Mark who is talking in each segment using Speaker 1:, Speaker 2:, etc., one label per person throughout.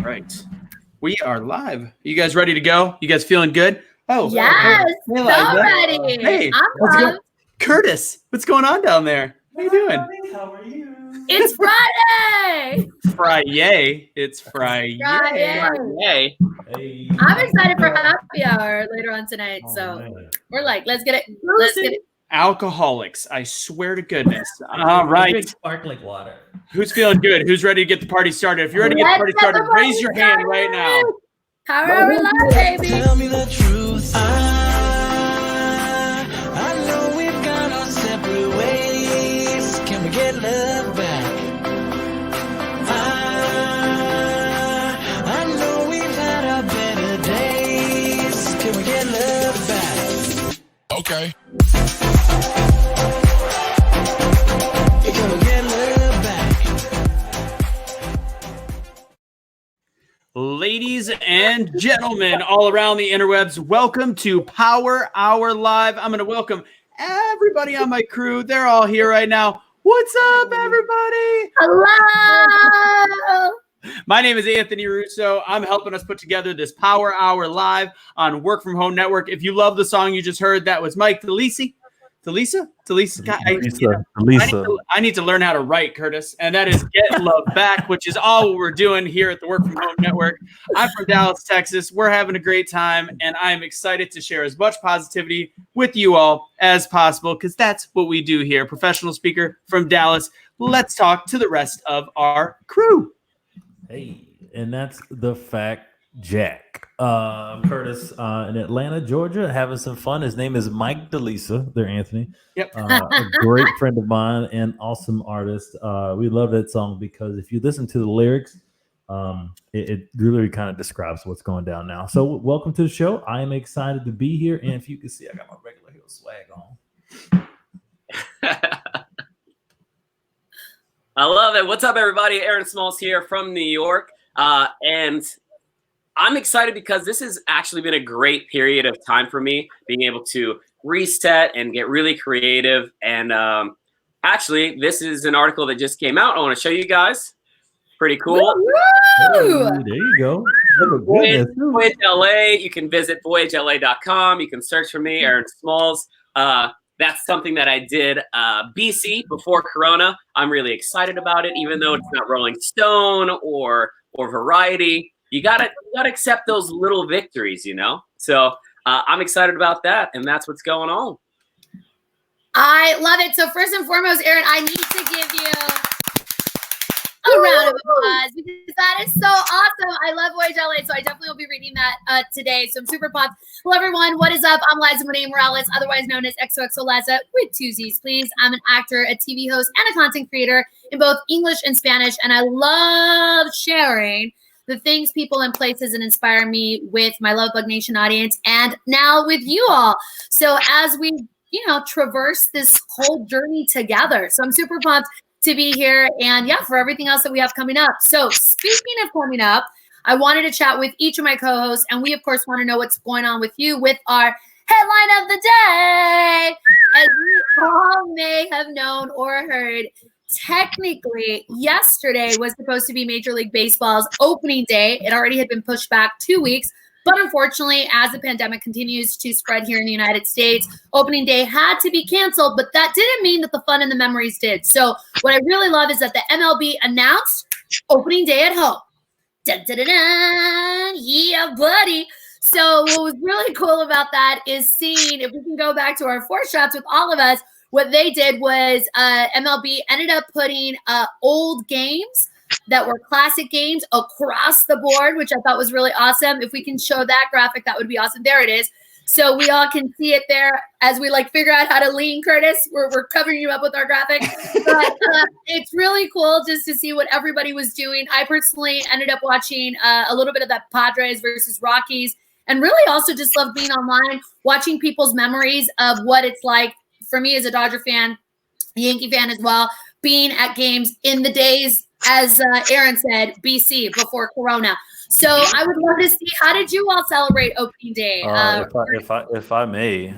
Speaker 1: Right. We are live. You guys ready to go? You guys feeling good?
Speaker 2: Oh, yes.
Speaker 1: Hey,
Speaker 2: So ready.
Speaker 1: Hey,
Speaker 2: I'm
Speaker 1: Curtis, what's going on down there? How you doing?
Speaker 3: How are you?
Speaker 2: It's Friday.
Speaker 1: Friday. It's Friday.
Speaker 2: Friday.
Speaker 3: Hey.
Speaker 2: I'm excited for happy hour later on tonight. We're like, let's get it. Let's get it.
Speaker 1: Alcoholics, I swear to goodness. All right.
Speaker 3: Sparkling water.
Speaker 1: Who's feeling good? Who's ready to get the party started? If you're ready to get the party started, raise your hand right now.
Speaker 2: Power hour live, baby.
Speaker 4: Tell me the truth. I know we've gone our separate ways. Can we get love back? I know we've had our better days. Can we get love back? Okay. Can we get love back?
Speaker 1: Ladies and gentlemen, all around the interwebs, welcome to Power Hour Live. I'm going to welcome everybody on my crew. They're all here right now. What's up, everybody?
Speaker 2: Hello.
Speaker 1: My name is Anthony Russo. I'm helping us put together this Power Hour Live on Work From Home Network. If you love the song you just heard, that was Mike DeLisi. Delisa? I need to learn how to write, Curtis. And that is Get Love Back, which is all we're doing here at the Work From Home Network. I'm from Dallas, Texas. We're having a great time, and I'm excited to share as much positivity with you all as possible because that's what we do here. Professional speaker from Dallas. Let's talk to the rest of our crew.
Speaker 3: Hey, and that's the fact, Jack. Curtis in Atlanta, Georgia, having some fun. His name is Mike DeLisa. There, Anthony.
Speaker 1: Yep.
Speaker 3: A great friend of mine and awesome artist. We love that song because if you listen to the lyrics, it really kind of describes what's going down now. So welcome to the show. I am excited to be here. And if you can see, I got my regular heel swag on.
Speaker 5: I love it. What's up, everybody? Aaron Smalls here from New York. And I'm excited because this has actually been a great period of time for me, being able to reset and get really creative. And actually, this is an article that just came out. I want to show you guys. Pretty cool.
Speaker 3: Hey, there you go.
Speaker 5: Voyage LA. You can visit voyagela.com. You can search for me, Aaron Smalls. That's something that I did BC before Corona. I'm really excited about it, even though it's not Rolling Stone or Variety. You gotta accept those little victories, you know? So I'm excited about that, and that's what's going on.
Speaker 2: I love it. So first and foremost, Aaron, I need to give you a round of applause because that is so awesome. I love Voyage LA, so I definitely will be reading that today. So I'm super pumped. Hello, everyone. What is up? I'm Lizza Monet Morales, otherwise known as XOXO Lizza with two Z's, please. I'm an actor, a TV host, and a content creator in both English and Spanish, and I love sharing the things, people, and places that inspire me with my Love Bug Nation audience and now with you all. So as we, traverse this whole journey together. So I'm super pumped to be here and for everything else that we have coming up. So speaking of coming up, I wanted to chat with each of my co-hosts, and we of course want to know what's going on with you with our headline of the day. As we all may have known or heard, technically, yesterday was supposed to be Major League Baseball's opening day. It already had been pushed back 2 weeks, but unfortunately, as the pandemic continues to spread here in the United States, opening day had to be canceled, but that didn't mean that the fun and the memories did. So what I really love is that the MLB announced opening day at home. Dun, dun, dun, dun. Yeah, buddy. So what was really cool about that is seeing, if we can go back to our 4 shots with all of us, what they did was MLB ended up putting old games that were classic games across the board, which I thought was really awesome. If we can show that graphic, that would be awesome. There it is. So we all can see it there as we figure out how to lean, Curtis. We're covering you up with our graphic. But it's really cool just to see what everybody was doing. I personally ended up watching a little bit of that Padres versus Rockies and really also just love being online, watching people's memories of what it's like for me as a Dodger fan, Yankee fan as well, being at games in the days, as Aaron said, BC, before Corona. So I would love to see, how did you all celebrate opening day?
Speaker 3: If I may,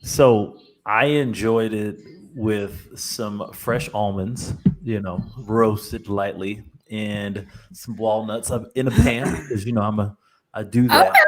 Speaker 3: so I enjoyed it with some fresh almonds, roasted lightly and some walnuts in a pan because I do that.
Speaker 2: Okay.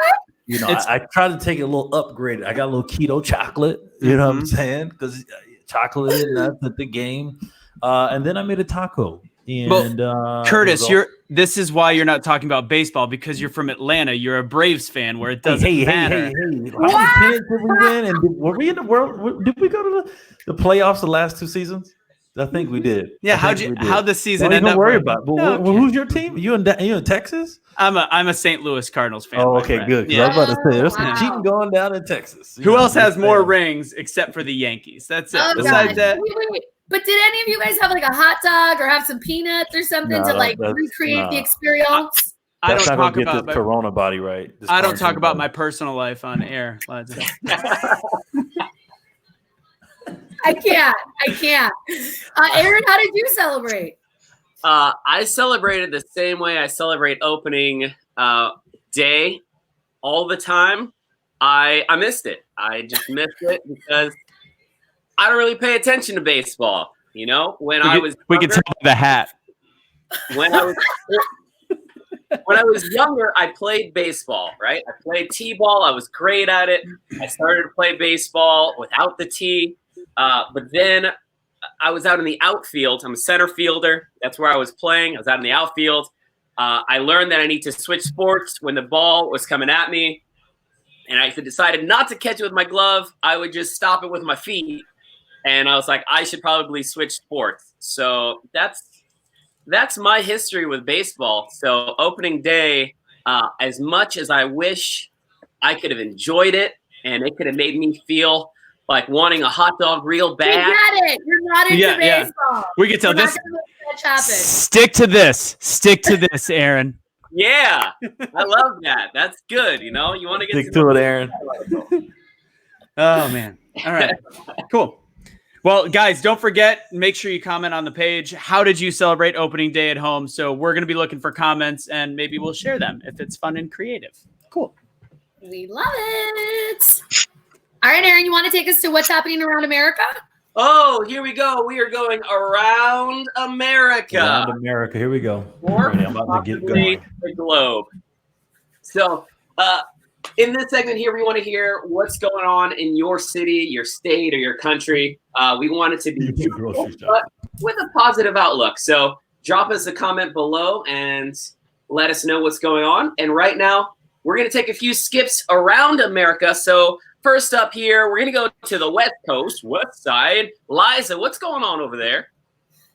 Speaker 3: I try to take it a little upgraded. I got a little keto chocolate, you know what I'm saying? Because chocolate and nuts at the game. And then I made a taco. And
Speaker 1: Curtis, this is why you're not talking about baseball, because you're from Atlanta. You're a Braves fan where it doesn't matter.
Speaker 3: Hey. How many pennants did we win? And were we in the world? Did we go to the playoffs the last 2 seasons? I think we did.
Speaker 1: Yeah, how'd the season
Speaker 3: Don't
Speaker 1: end
Speaker 3: even
Speaker 1: up?
Speaker 3: worry about it. But who's your team? You in Texas?
Speaker 1: I'm a St. Louis Cardinals fan.
Speaker 3: Oh, okay, good.
Speaker 1: Yeah.
Speaker 3: I was about to say there's some
Speaker 2: Wow.
Speaker 3: cheating going down in Texas.
Speaker 1: Who else has more rings except for the Yankees? That's it.
Speaker 2: Oh,
Speaker 1: Besides
Speaker 2: gosh.
Speaker 1: that,
Speaker 2: Wait. But did any of you guys have like a hot dog or have some peanuts or something to like recreate the experience?
Speaker 1: I don't talk
Speaker 3: get
Speaker 1: about
Speaker 3: this Corona body right.
Speaker 1: I don't talk about my personal life on air.
Speaker 2: I can't. Aaron, how did you celebrate?
Speaker 5: I celebrated the same way I celebrate opening day all the time. I missed it. I just missed it because I don't really pay attention to baseball. We can
Speaker 1: tell by the hat.
Speaker 5: When I was younger, I played baseball, right? I played t-ball. I was great at it. I started to play baseball without the tee. But then I was out in the outfield. I'm a center fielder. That's where I was playing. I was out in the outfield. I learned that I need to switch sports when the ball was coming at me. And I decided not to catch it with my glove. I would just stop it with my feet. And I was like, I should probably switch sports. So that's my history with baseball. So opening day, as much as I wish I could have enjoyed it and it could have made me feel like wanting a hot dog real bad.
Speaker 2: We get it. You're not into baseball.
Speaker 1: We can tell
Speaker 2: We're
Speaker 1: this.
Speaker 2: not gonna let that happen.
Speaker 1: Stick to this, Aaron.
Speaker 5: Yeah, I love that. That's good. You want to get
Speaker 3: Stick to it, Aaron.
Speaker 1: Oh man. All right. Cool. Well, guys, don't forget, make sure you comment on the page. How did you celebrate opening day at home? So we're going to be looking for comments and maybe we'll share them if it's fun and creative. Cool.
Speaker 2: We love it. All right, Aaron, you want to take us to what's happening around America?
Speaker 5: Oh, here we go. We are going around America.
Speaker 3: Around America. Here we go.
Speaker 5: I'm about to get going. The globe. So, in this segment here, we want to hear what's going on in your city, your state, or your country. We want it to be but with a positive outlook. So drop us a comment below and let us know what's going on. And right now, we're going to take a few skips around America. So first up here, we're going to go to the West Coast, West Side. Liza, what's going on over there?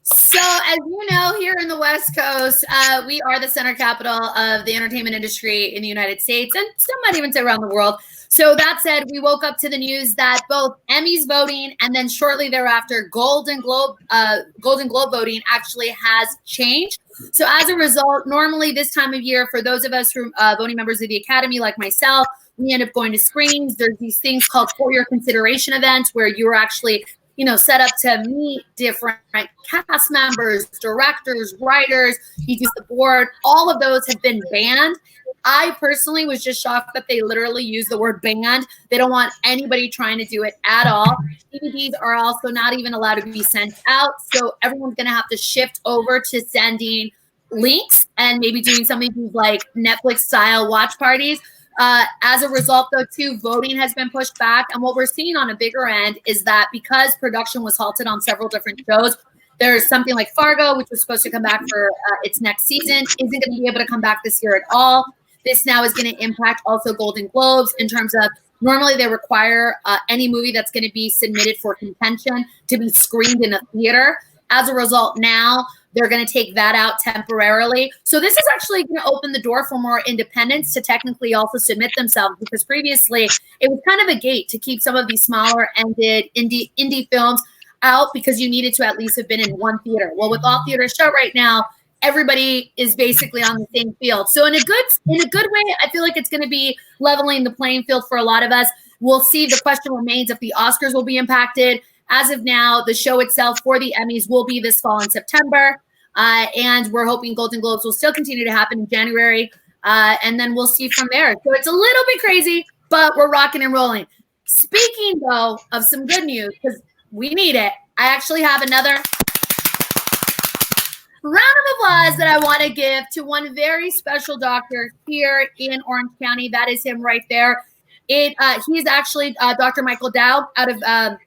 Speaker 2: So, as you know, here in the West Coast, we are the center capital of the entertainment industry in the United States, and some might even say around the world. So that said, we woke up to the news that both Emmys voting and then shortly thereafter Golden Globe voting actually has changed. So as a result, normally this time of year, for those of us who are voting members of the Academy like myself, we end up going to screenings. There's these things called for your consideration events where you're actually set up to meet different cast members, directors, writers, you do the board. All of those have been banned. I personally was just shocked that they literally use the word banned. They don't want anybody trying to do it at all. DVDs are also not even allowed to be sent out. So everyone's going to have to shift over to sending links and maybe doing something like Netflix style watch parties. As a result, though, too, voting has been pushed back. And what we're seeing on a bigger end is that because production was halted on several different shows, there's something like Fargo, which was supposed to come back for its next season, isn't going to be able to come back this year at all. This now is going to impact also Golden Globes in terms of normally they require any movie that's going to be submitted for contention to be screened in a theater. As a result, now they're going to take that out temporarily. So this is actually going to open the door for more independents to technically also submit themselves, because previously it was kind of a gate to keep some of these smaller ended indie films out because you needed to at least have been in one theater. Well, with all theaters shut right now, everybody is basically on the same field. So in a good way, I feel like it's going to be leveling the playing field for a lot of us. We'll see. The question remains if the Oscars will be impacted. As of now, the show itself for the Emmys will be this fall in September. And we're hoping Golden Globes will still continue to happen in January. And then we'll see from there. So it's a little bit crazy, but we're rocking and rolling. Speaking, though, of some good news, because we need it, I actually have another round of applause that I want to give to one very special doctor here in Orange County. That is him right there. He's actually Dr. Michael Dow out of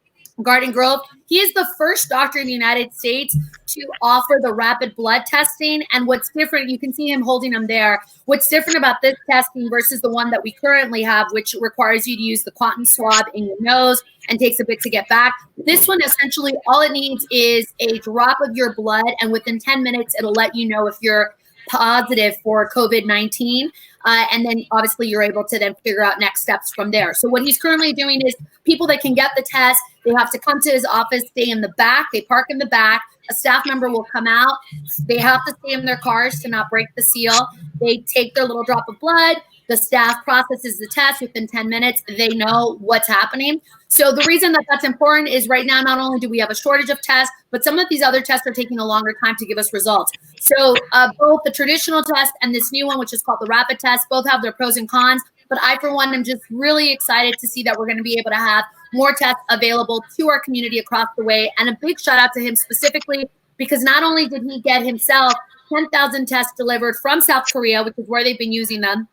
Speaker 2: Garden Grove. He is the first doctor in the United States to offer the rapid blood testing. And what's different, you can see him holding them there. What's different about this testing versus the one that we currently have, which requires you to use the cotton swab in your nose and takes a bit to get back. This one, essentially, all it needs is a drop of your blood, and within 10 minutes, it'll let you know if you're positive for COVID-19. And then obviously you're able to then figure out next steps from there. So what he's currently doing is people that can get the test, they have to come to his office, stay in the back, they park in the back, a staff member will come out, they have to stay in their cars to not break the seal. They take their little drop of blood, the staff processes the test within 10 minutes, they know what's happening. So the reason that that's important is right now, not only do we have a shortage of tests, but some of these other tests are taking a longer time to give us results. So both the traditional test and this new one, which is called the rapid test, both have their pros and cons. But I, for one, am just really excited to see that we're going to be able to have more tests available to our community across the way. And a big shout out to him specifically, because not only did he get himself 10,000 tests delivered from South Korea, which is where they've been using them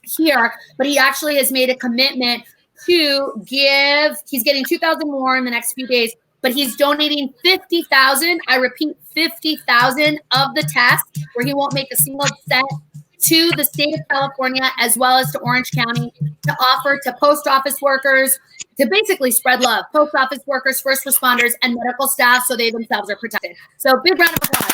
Speaker 2: here, but he actually has made a commitment to give, he's getting 2,000 more in the next few days, but he's donating 50,000, I repeat, 50,000 of the tests, where he won't make a single cent, to the state of California as well as to Orange County, to offer to post office workers, to basically spread love, post office workers, first responders, and medical staff, so they themselves are protected. So big round of applause.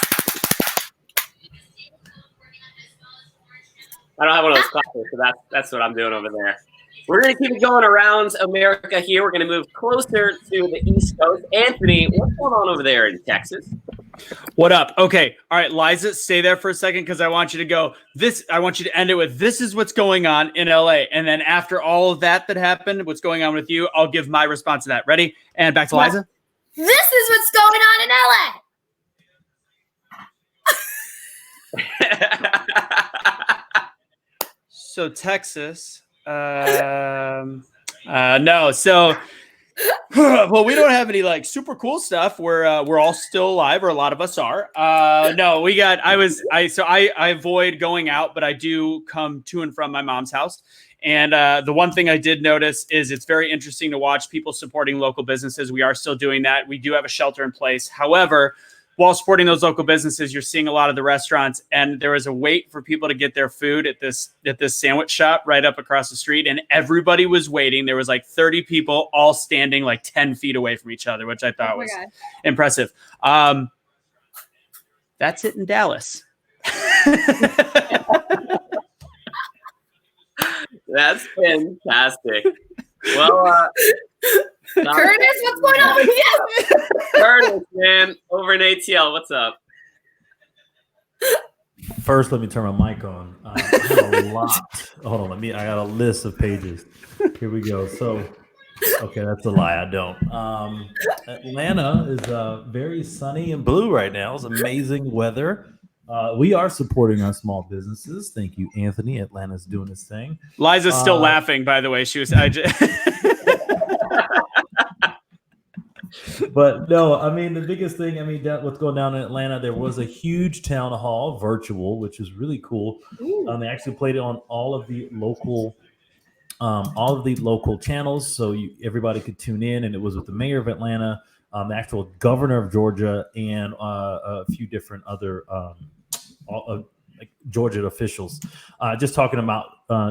Speaker 5: I don't have one of those clappers, so that's what I'm doing over there. We're going to keep it going around America here. We're going to move closer to the East Coast. Anthony, what's going on over there in Texas?
Speaker 1: What up? Okay. All right, Liza, stay there for a second, because I want you to go I want you to end it with, this is what's going on in LA. And then after all of that happened, what's going on with you, I'll give my response to that. Ready? And back to Liza.
Speaker 2: This is what's going on in LA.
Speaker 1: So Texas, no. So, well, we don't have any like super cool stuff. We're all still alive, or a lot of us are. No, we got. I avoid going out, but I do come to and from my mom's house. And the one thing I did notice is it's very interesting to watch people supporting local businesses. We are still doing that. We do have a shelter in place. However, while supporting those local businesses, you're seeing a lot of the restaurants, and there was a wait for people to get their food at this sandwich shop right up across the street, and everybody was waiting. There was like 30 people all standing like 10 feet away from each other, which I thought was impressive. That's it in Dallas.
Speaker 5: That's fantastic. Well,
Speaker 2: Curtis, what's going on with you?
Speaker 5: Curtis, man, over in ATL, what's up?
Speaker 3: First, let me turn my mic on. I have a lot. Hold on, I got a list of pages. Here we go. So, okay, that's a lie. I don't. Atlanta is very sunny and blue right now. It's amazing weather. We are supporting our small businesses. Thank you, Anthony. Atlanta's doing its thing.
Speaker 1: Liza's still laughing, by the way. She was.
Speaker 3: But no, I mean, the biggest thing, what's going down in Atlanta, there was a huge town hall, virtual, which is really cool. They actually played it on all of the local channels, so everybody could tune in, and it was with the mayor of Atlanta, the actual governor of Georgia, and a few different other like Georgia officials, just talking about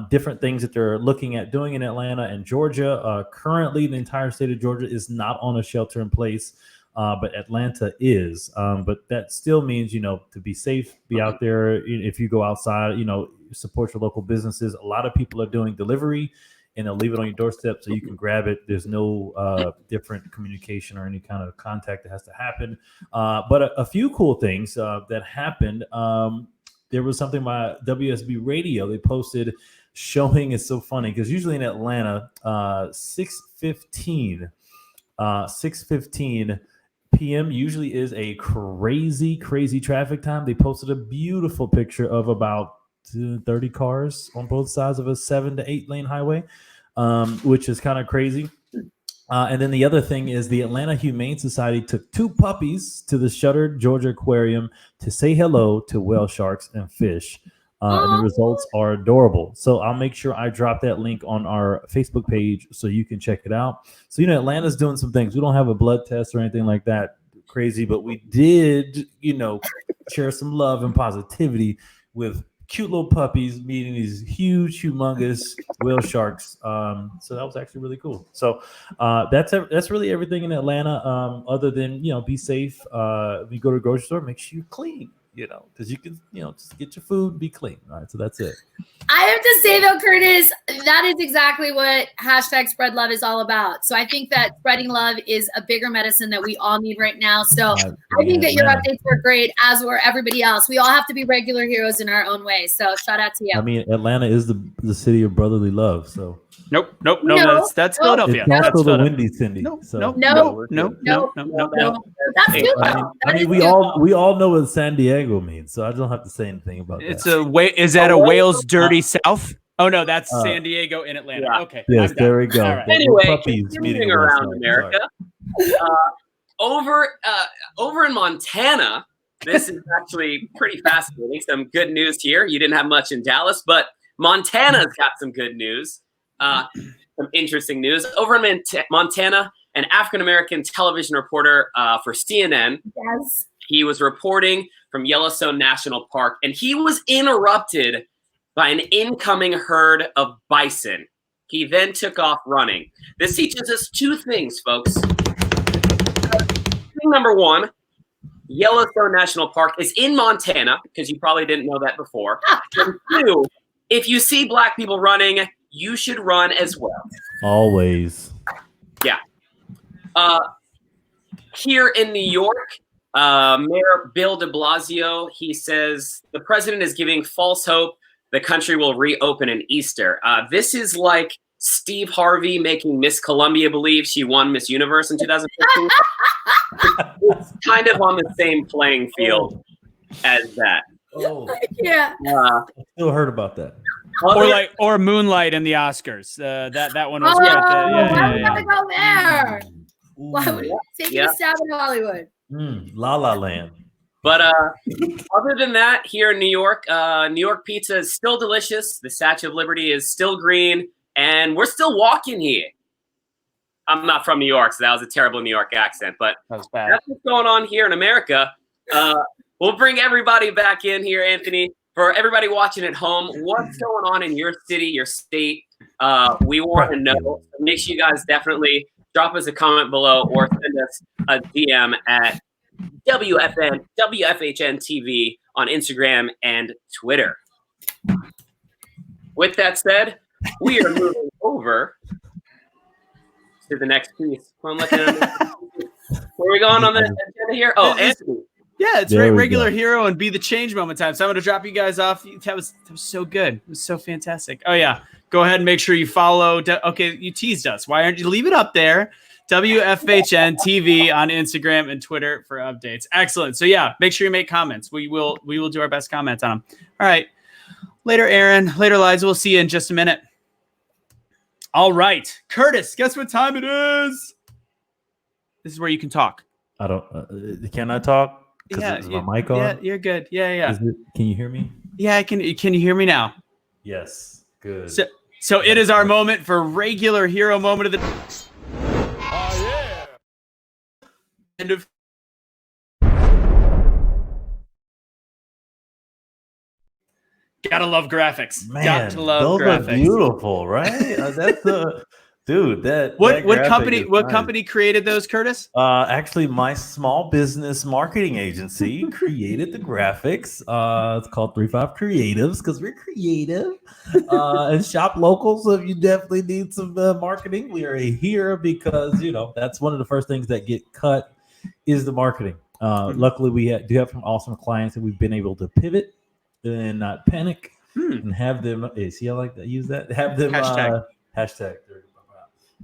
Speaker 3: different things that they're looking at doing in Atlanta and Georgia. Currently, the entire state of Georgia is not on a shelter in place, but Atlanta is. But that still means, to be safe, be out there. If you go outside, support your local businesses. A lot of people are doing delivery, and they'll leave it on your doorstep so you can grab it. There's no different communication or any kind of contact that has to happen. But a few cool things that happened. There was something by WSB Radio. They posted showing, it's so funny because usually in Atlanta, 6:15 p.m. usually is a crazy traffic time. They posted a beautiful picture of about 30 cars on both sides of a 7 to 8 lane highway, which is kind of crazy. And then the other thing is the Atlanta Humane Society took 2 puppies to the shuttered Georgia Aquarium to say hello to whale sharks and fish. And the results are adorable. So I'll make sure I drop that link on our Facebook page so you can check it out. So, Atlanta's doing some things. We don't have a blood test or anything like that crazy, but we did, share some love and positivity with cute little puppies meeting these huge, humongous whale sharks. So that was actually really cool. So that's really everything in Atlanta. Other than, be safe. If you go to the grocery store, make sure you're clean. Because you can, just get your food, be clean. All right, so that's it.
Speaker 2: I have to say though, Curtis, that is exactly what hashtag spread love is all about. So I think that spreading love is a bigger medicine that we all need right now. So I think that your updates were great, as were everybody else. We all have to be regular heroes in our own way. So shout out to you.
Speaker 3: I mean, Atlanta is the city of brotherly love. So
Speaker 1: Nope. That's
Speaker 2: No.
Speaker 1: Philadelphia.
Speaker 3: it's also
Speaker 1: That's
Speaker 3: the Windy Cindy.
Speaker 1: No.
Speaker 2: That's too
Speaker 3: I mean, we all know what San Diego means, so I don't have to say anything about that.
Speaker 1: It's is that a Wales dirty South? Oh no, that's San Diego in Atlanta.
Speaker 5: Yeah.
Speaker 1: Okay.
Speaker 3: Yes, there we go.
Speaker 1: Right.
Speaker 5: Anyway, continuing around America, over in Montana, this is actually pretty fascinating. Some good news here. You didn't have much in Dallas, but Montana's got some good news. Some interesting news. Over in Montana, an African-American television reporter for CNN,
Speaker 2: Yes.
Speaker 5: he was reporting from Yellowstone National Park, and he was interrupted by an incoming herd of bison. He then took off running. This teaches us 2 things, folks. Thing number 1, Yellowstone National Park is in Montana, because you probably didn't know that before. And 2, if you see black people running, you should run as well.
Speaker 3: Always.
Speaker 5: Yeah. Here in New York, Mayor Bill de Blasio, he says the president is giving false hope the country will reopen in Easter. This is like Steve Harvey making Miss Columbia believe she won Miss Universe in 2015. It's kind of on the same playing field as that.
Speaker 3: Oh,
Speaker 2: Yeah.
Speaker 3: I still heard about that.
Speaker 1: Or Moonlight in the Oscars. That one was
Speaker 2: Oh,
Speaker 1: good.
Speaker 2: why we gotta go there? Why would take
Speaker 5: Yeah.
Speaker 2: a stab in Hollywood?
Speaker 3: La La Land.
Speaker 5: But other than that, here in New York pizza is still delicious. The Statue of Liberty is still green, and we're still walking here. I'm not from New York, so that was a terrible New York accent, but
Speaker 1: That was bad.
Speaker 5: that's what's going on here in America. We'll bring everybody back in here, Anthony. For everybody watching at home, what's going on in your city, your state? We want to know. So make sure you guys definitely drop us a comment below or send us a DM at WFHN TV on Instagram and Twitter. With that said, we are moving over to the next piece. Where are we going on the agenda here? Oh, Anthony.
Speaker 1: Yeah, it's
Speaker 3: There we
Speaker 1: regular
Speaker 3: go.
Speaker 1: hero and be the change moment time. So I'm going to drop you guys off. That was so good. It was so fantastic. Oh, yeah. Go ahead and make sure you follow. Okay, you teased us. Why aren't you leave it up there? WFHN TV on Instagram and Twitter for updates. Excellent. So, yeah, make sure you make comments. We will do our best comments on them. All right. Later, Aaron. Later, Liza. We'll see you in just a minute. All right. Curtis, guess what time it is? This is where you can talk.
Speaker 3: I don't. Can I talk? Is my mic on?
Speaker 1: Yeah, you're good. Yeah.
Speaker 3: Can you hear me?
Speaker 1: Yeah, I can. Can you hear me now?
Speaker 3: Yes. Good.
Speaker 1: So it is our moment for regular hero moment of the end of. Gotta love graphics.
Speaker 3: Man,
Speaker 1: Got to love
Speaker 3: those
Speaker 1: graphics.
Speaker 3: are beautiful, right? That's dude.
Speaker 1: What
Speaker 3: graphic
Speaker 1: company?
Speaker 3: is
Speaker 1: What
Speaker 3: nice.
Speaker 1: company created those, Curtis?
Speaker 3: Actually, my small business marketing agency created the graphics. It's called 35 Creatives because we're creative and shop local. So if you definitely need some marketing, we are here because that's one of the first things that get cut is the marketing. Luckily, we do have some awesome clients that we've been able to pivot and not panic and have them. See, I like to use that. Have them hashtag.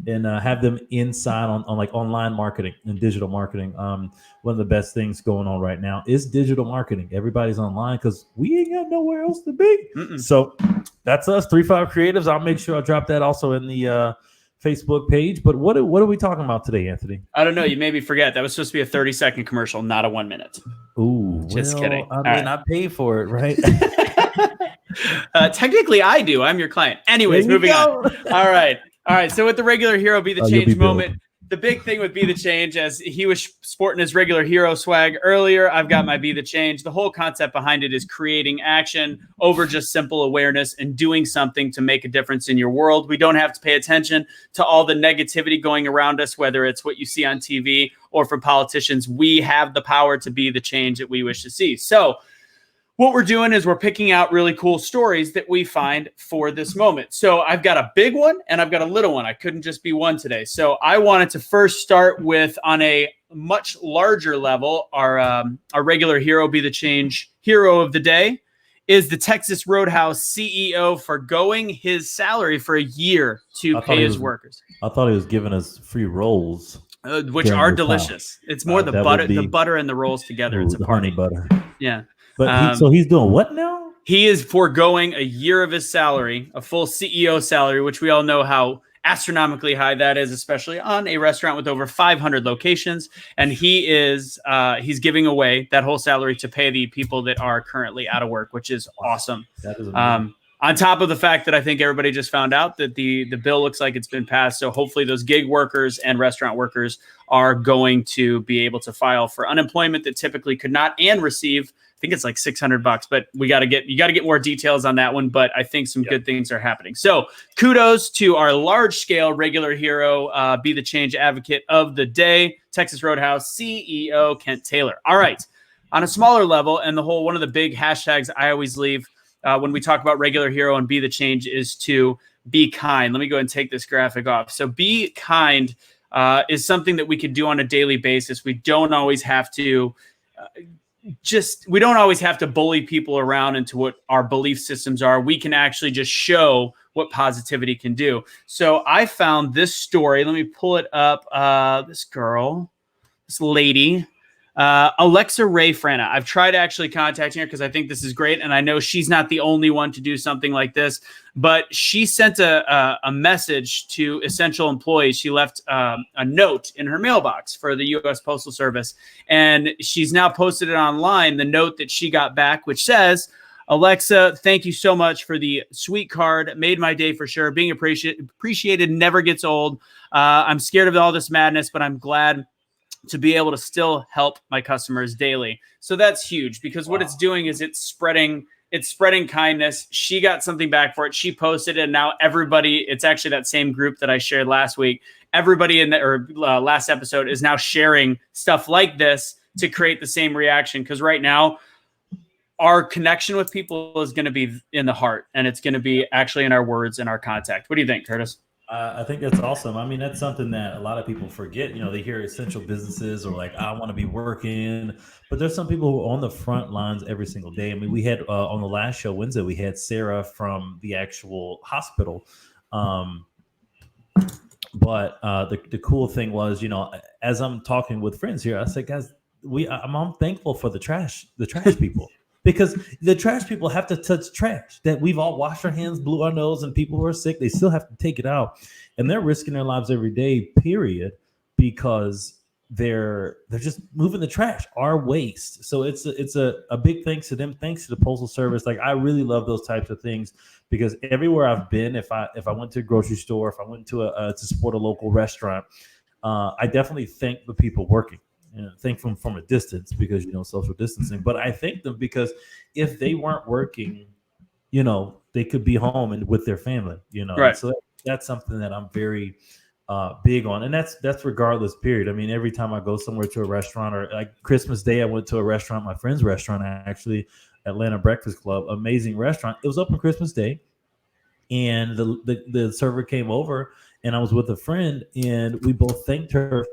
Speaker 3: And have them inside on like online marketing and digital marketing. One of the best things going on right now is digital marketing. Everybody's online because we ain't got nowhere else to be. So that's us, 35 Creatives. I'll make sure I drop that also in the Facebook page. But what are we talking about today, Anthony?
Speaker 1: I don't know. You made me forget. That was supposed to be a 30-second commercial, not a 1 minute.
Speaker 3: Ooh,
Speaker 1: Just kidding.
Speaker 3: I pay for it, right?
Speaker 1: Technically, I do. I'm your client. Anyways, moving on. All right. So with the regular hero be the change moment, the big thing with Be the Change, as he was sporting his regular hero swag earlier, I've got my Be the Change. The whole concept behind it is creating action over just simple awareness and doing something to make a difference in your world. We don't have to pay attention to all the negativity going around us, whether it's what you see on TV or from politicians. We have the power to be the change that we wish to see. So what we're doing is we're picking out really cool stories that we find for this moment. So I've got a big one and I've got a little one. I couldn't just be one today. So I wanted to first start with, on a much larger level, our regular hero be the change hero of the day is the Texas Roadhouse CEO forgoing his salary for a year to pay his workers.
Speaker 3: I thought he was giving us free rolls,
Speaker 1: which are delicious. It's more the butter and the rolls together. It's a party.
Speaker 3: Honey butter.
Speaker 1: Yeah.
Speaker 3: But so he's doing what now?
Speaker 1: He is foregoing a year of his salary, a full CEO salary, which we all know how astronomically high that is, especially on a restaurant with over 500 locations. And he's giving away that whole salary to pay the people that are currently out of work, which is awesome.
Speaker 3: That is amazing.
Speaker 1: On top of the fact that I think everybody just found out that the bill looks like it's been passed. So hopefully those gig workers and restaurant workers are going to be able to file for unemployment that typically could not and receive. I think it's like $600, but you got to get more details on that one. But I think some good things are happening. So kudos to our large scale regular hero, be the change advocate of the day, Texas Roadhouse CEO Kent Taylor. All right. On a smaller level, and one of the big hashtags I always leave when we talk about regular hero and be the change is to be kind. Let me go ahead and take this graphic off. So be kind is something that we could do on a daily basis. We don't always have to bully people around into what our belief systems are. We can actually just show what positivity can do. So I found this story. Let me pull it up. This lady, Alexa Ray Frana. I've tried actually contacting her because I think this is great. And I know she's not the only one to do something like this, but she sent a message to essential employees. She left a note in her mailbox for the U.S. Postal Service. And she's now posted it online, the note that she got back, which says, Alexa, thank you so much for the sweet card. Made my day for sure. Being appreciated never gets old. I'm scared of all this madness, but I'm glad to be able to still help my customers daily. So that's huge because what it's doing is it's spreading kindness. She got something back for it. She posted it. And now everybody, it's actually that same group that I shared last week. Everybody in last episode is now sharing stuff like this to create the same reaction. Because right now, our connection with people is going to be in the heart, and it's going to be actually in our words and our contact. What do you think, Curtis?
Speaker 3: I think that's awesome. I mean, that's something that a lot of people forget. They hear essential businesses or like, I want to be working. But there's some people who are on the front lines every single day. I mean, we had on the last show, Wednesday, we had Sarah from the actual hospital. But the cool thing was, as I'm talking with friends here, I said, guys, I'm thankful for the trash people. Because the trash people have to touch trash that we've all washed our hands, blew our nose, and people who are sick, they still have to take it out. And they're risking their lives every day, period, because they're just moving the trash, our waste. So it's a big thanks to them. Thanks to the Postal Service. Like, I really love those types of things because everywhere I've been, if I went to a grocery store, if I went to to support a local restaurant, I definitely thank the people working. Thank them from a distance because social distancing, but I thank them because if they weren't working, they could be home and with their family.
Speaker 1: Right.
Speaker 3: So that's something that I'm very big on, and that's regardless. Period. I mean, every time I go somewhere to a restaurant, or like Christmas Day, I went to a restaurant, my friend's restaurant, actually, Atlanta Breakfast Club, amazing restaurant. It was open Christmas Day, and the server came over, and I was with a friend, and we both thanked her.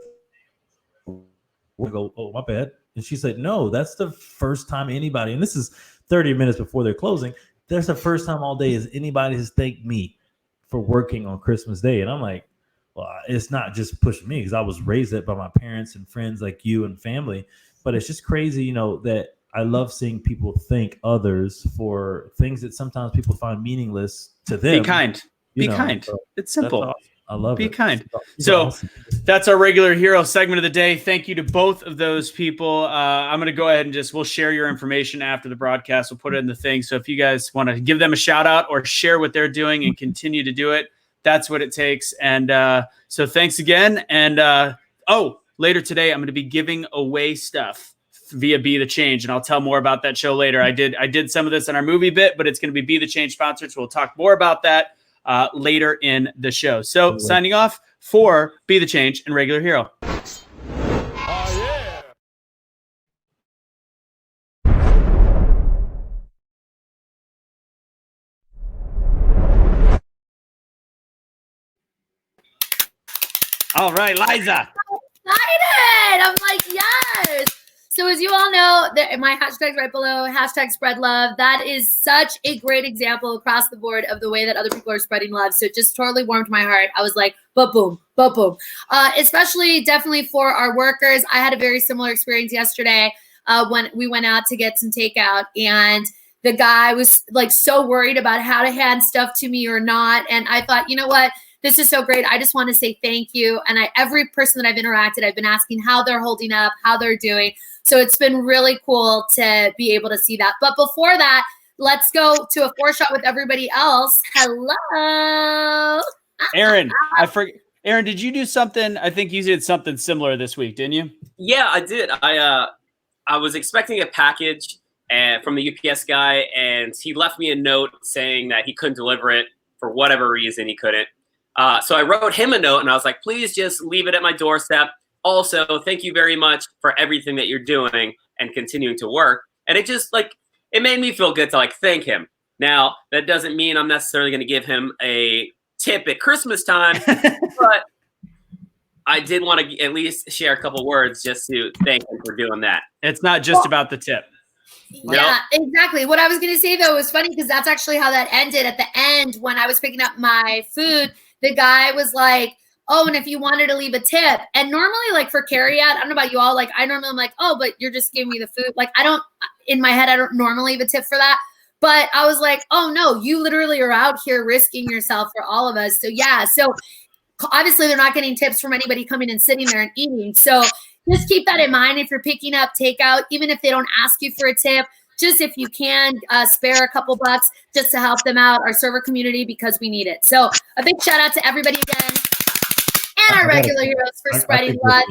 Speaker 3: We go, oh, my bad. And she said, no, that's the first time anybody, and this is 30 minutes before they're closing, that's the first time all day is anybody has thanked me for working on Christmas Day. And I'm like, well, it's not just pushing me because I was raised up by my parents and friends like you and family. But it's just crazy, that I love seeing people thank others for things that sometimes people find meaningless to them.
Speaker 1: Be kind. Be kind.
Speaker 3: So
Speaker 1: it's simple.
Speaker 3: Awesome. I love
Speaker 1: Be
Speaker 3: it.
Speaker 1: kind.
Speaker 3: It's
Speaker 1: So
Speaker 3: awesome.
Speaker 1: that's our regular hero segment of the day. Thank you to both of those people. I'm going to go ahead and we'll share your information after the broadcast. We'll put it in the thing. So if you guys want to give them a shout out or share what they're doing and continue to do it, that's what it takes. And so thanks again. And later today, I'm going to be giving away stuff via Be the Change, and I'll tell more about that show later. I did some of this in our movie bit, but it's going to be Be the Change sponsored. So we'll talk more about that later in the show. So signing off for Be the Change and Regular Hero. All right, Liza.
Speaker 2: Excited! I'm like, yes. So as you all know, my hashtag's right below, hashtag spread love. That is such a great example across the board of the way that other people are spreading love. So it just totally warmed my heart. I was like, ba-boom, ba-boom. Especially definitely for our workers. I had a very similar experience yesterday when we went out to get some takeout, and the guy was like so worried about how to hand stuff to me or not. And I thought, you know what? This is so great. I just want to say thank you. And every person that I've interacted, I've been asking how they're holding up, how they're doing. So it's been really cool to be able to see that. But before that, let's go to a 4-shot with everybody else. Hello.
Speaker 1: Aaron, Aaron, did you do something? I think you did something similar this week, didn't you?
Speaker 5: Yeah, I did. I was expecting a package from the UPS guy, and he left me a note saying that he couldn't deliver it for whatever reason. He couldn't. So I wrote him a note, and I was like, please just leave it at my doorstep. Also, thank you very much for everything that you're doing and continuing to work. And it just it made me feel good to thank him. Now, that doesn't mean I'm necessarily going to give him a tip at Christmas time, but I did want to at least share a couple words just to thank him for doing that.
Speaker 1: It's not just about the tip.
Speaker 2: Yeah, exactly. What I was going to say, though, was funny because that's actually how that ended. At the end, when I was picking up my food, the guy was like, oh, and if you wanted to leave a tip. And normally, for carry out, I don't know about you all, I normally am like, oh, but you're just giving me the food. In my head, I don't normally leave a tip for that. But I was like, oh, no, you literally are out here risking yourself for all of us. So, yeah. So, obviously, they're not getting tips from anybody coming and sitting there and eating. So, just keep that in mind if you're picking up takeout, even if they don't ask you for a tip. Just if you can spare a couple bucks just to help them out, our server community, because we need it. So a big shout out to everybody again and our regular heroes for spreading love.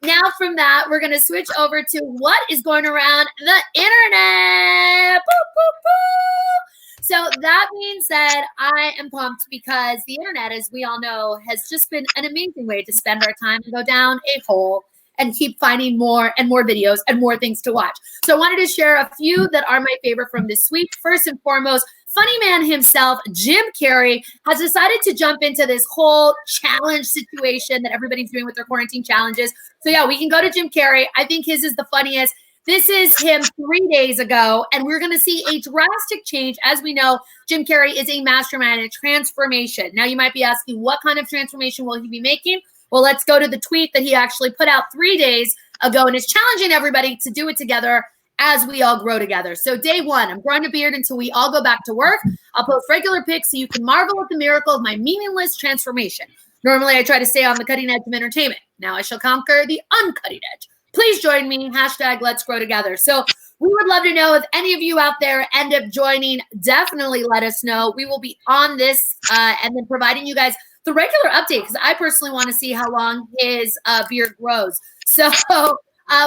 Speaker 2: Now from that, we're going to switch over to what is going around the internet. Boop, boop, boop. So that being said, I am pumped because the internet, as we all know, has just been an amazing way to spend our time and go down a hole and keep finding more and more videos and more things to watch. So I wanted to share a few that are my favorite from this week. First and foremost, funny man himself, Jim Carrey, has decided to jump into this whole challenge situation that everybody's doing with their quarantine challenges. So yeah, we can go to Jim Carrey. I think his is the funniest. This is him 3 days ago, and we're going to see a drastic change. As we know, Jim Carrey is a mastermind in transformation. Now you might be asking, what kind of transformation will he be making? Well, let's go to the tweet that he actually put out 3 days ago and is challenging everybody to do it together as we all grow together. So day 1, I'm growing a beard until we all go back to work. I'll post regular pics so you can marvel at the miracle of my meaningless transformation. Normally, I try to stay on the cutting edge of entertainment. Now I shall conquer the uncutting edge. Please join me. Hashtag let's grow together. So we would love to know if any of you out there end up joining. Definitely let us know. We will be on this and then providing you guys the regular update, because I personally want to see how long his beard grows. So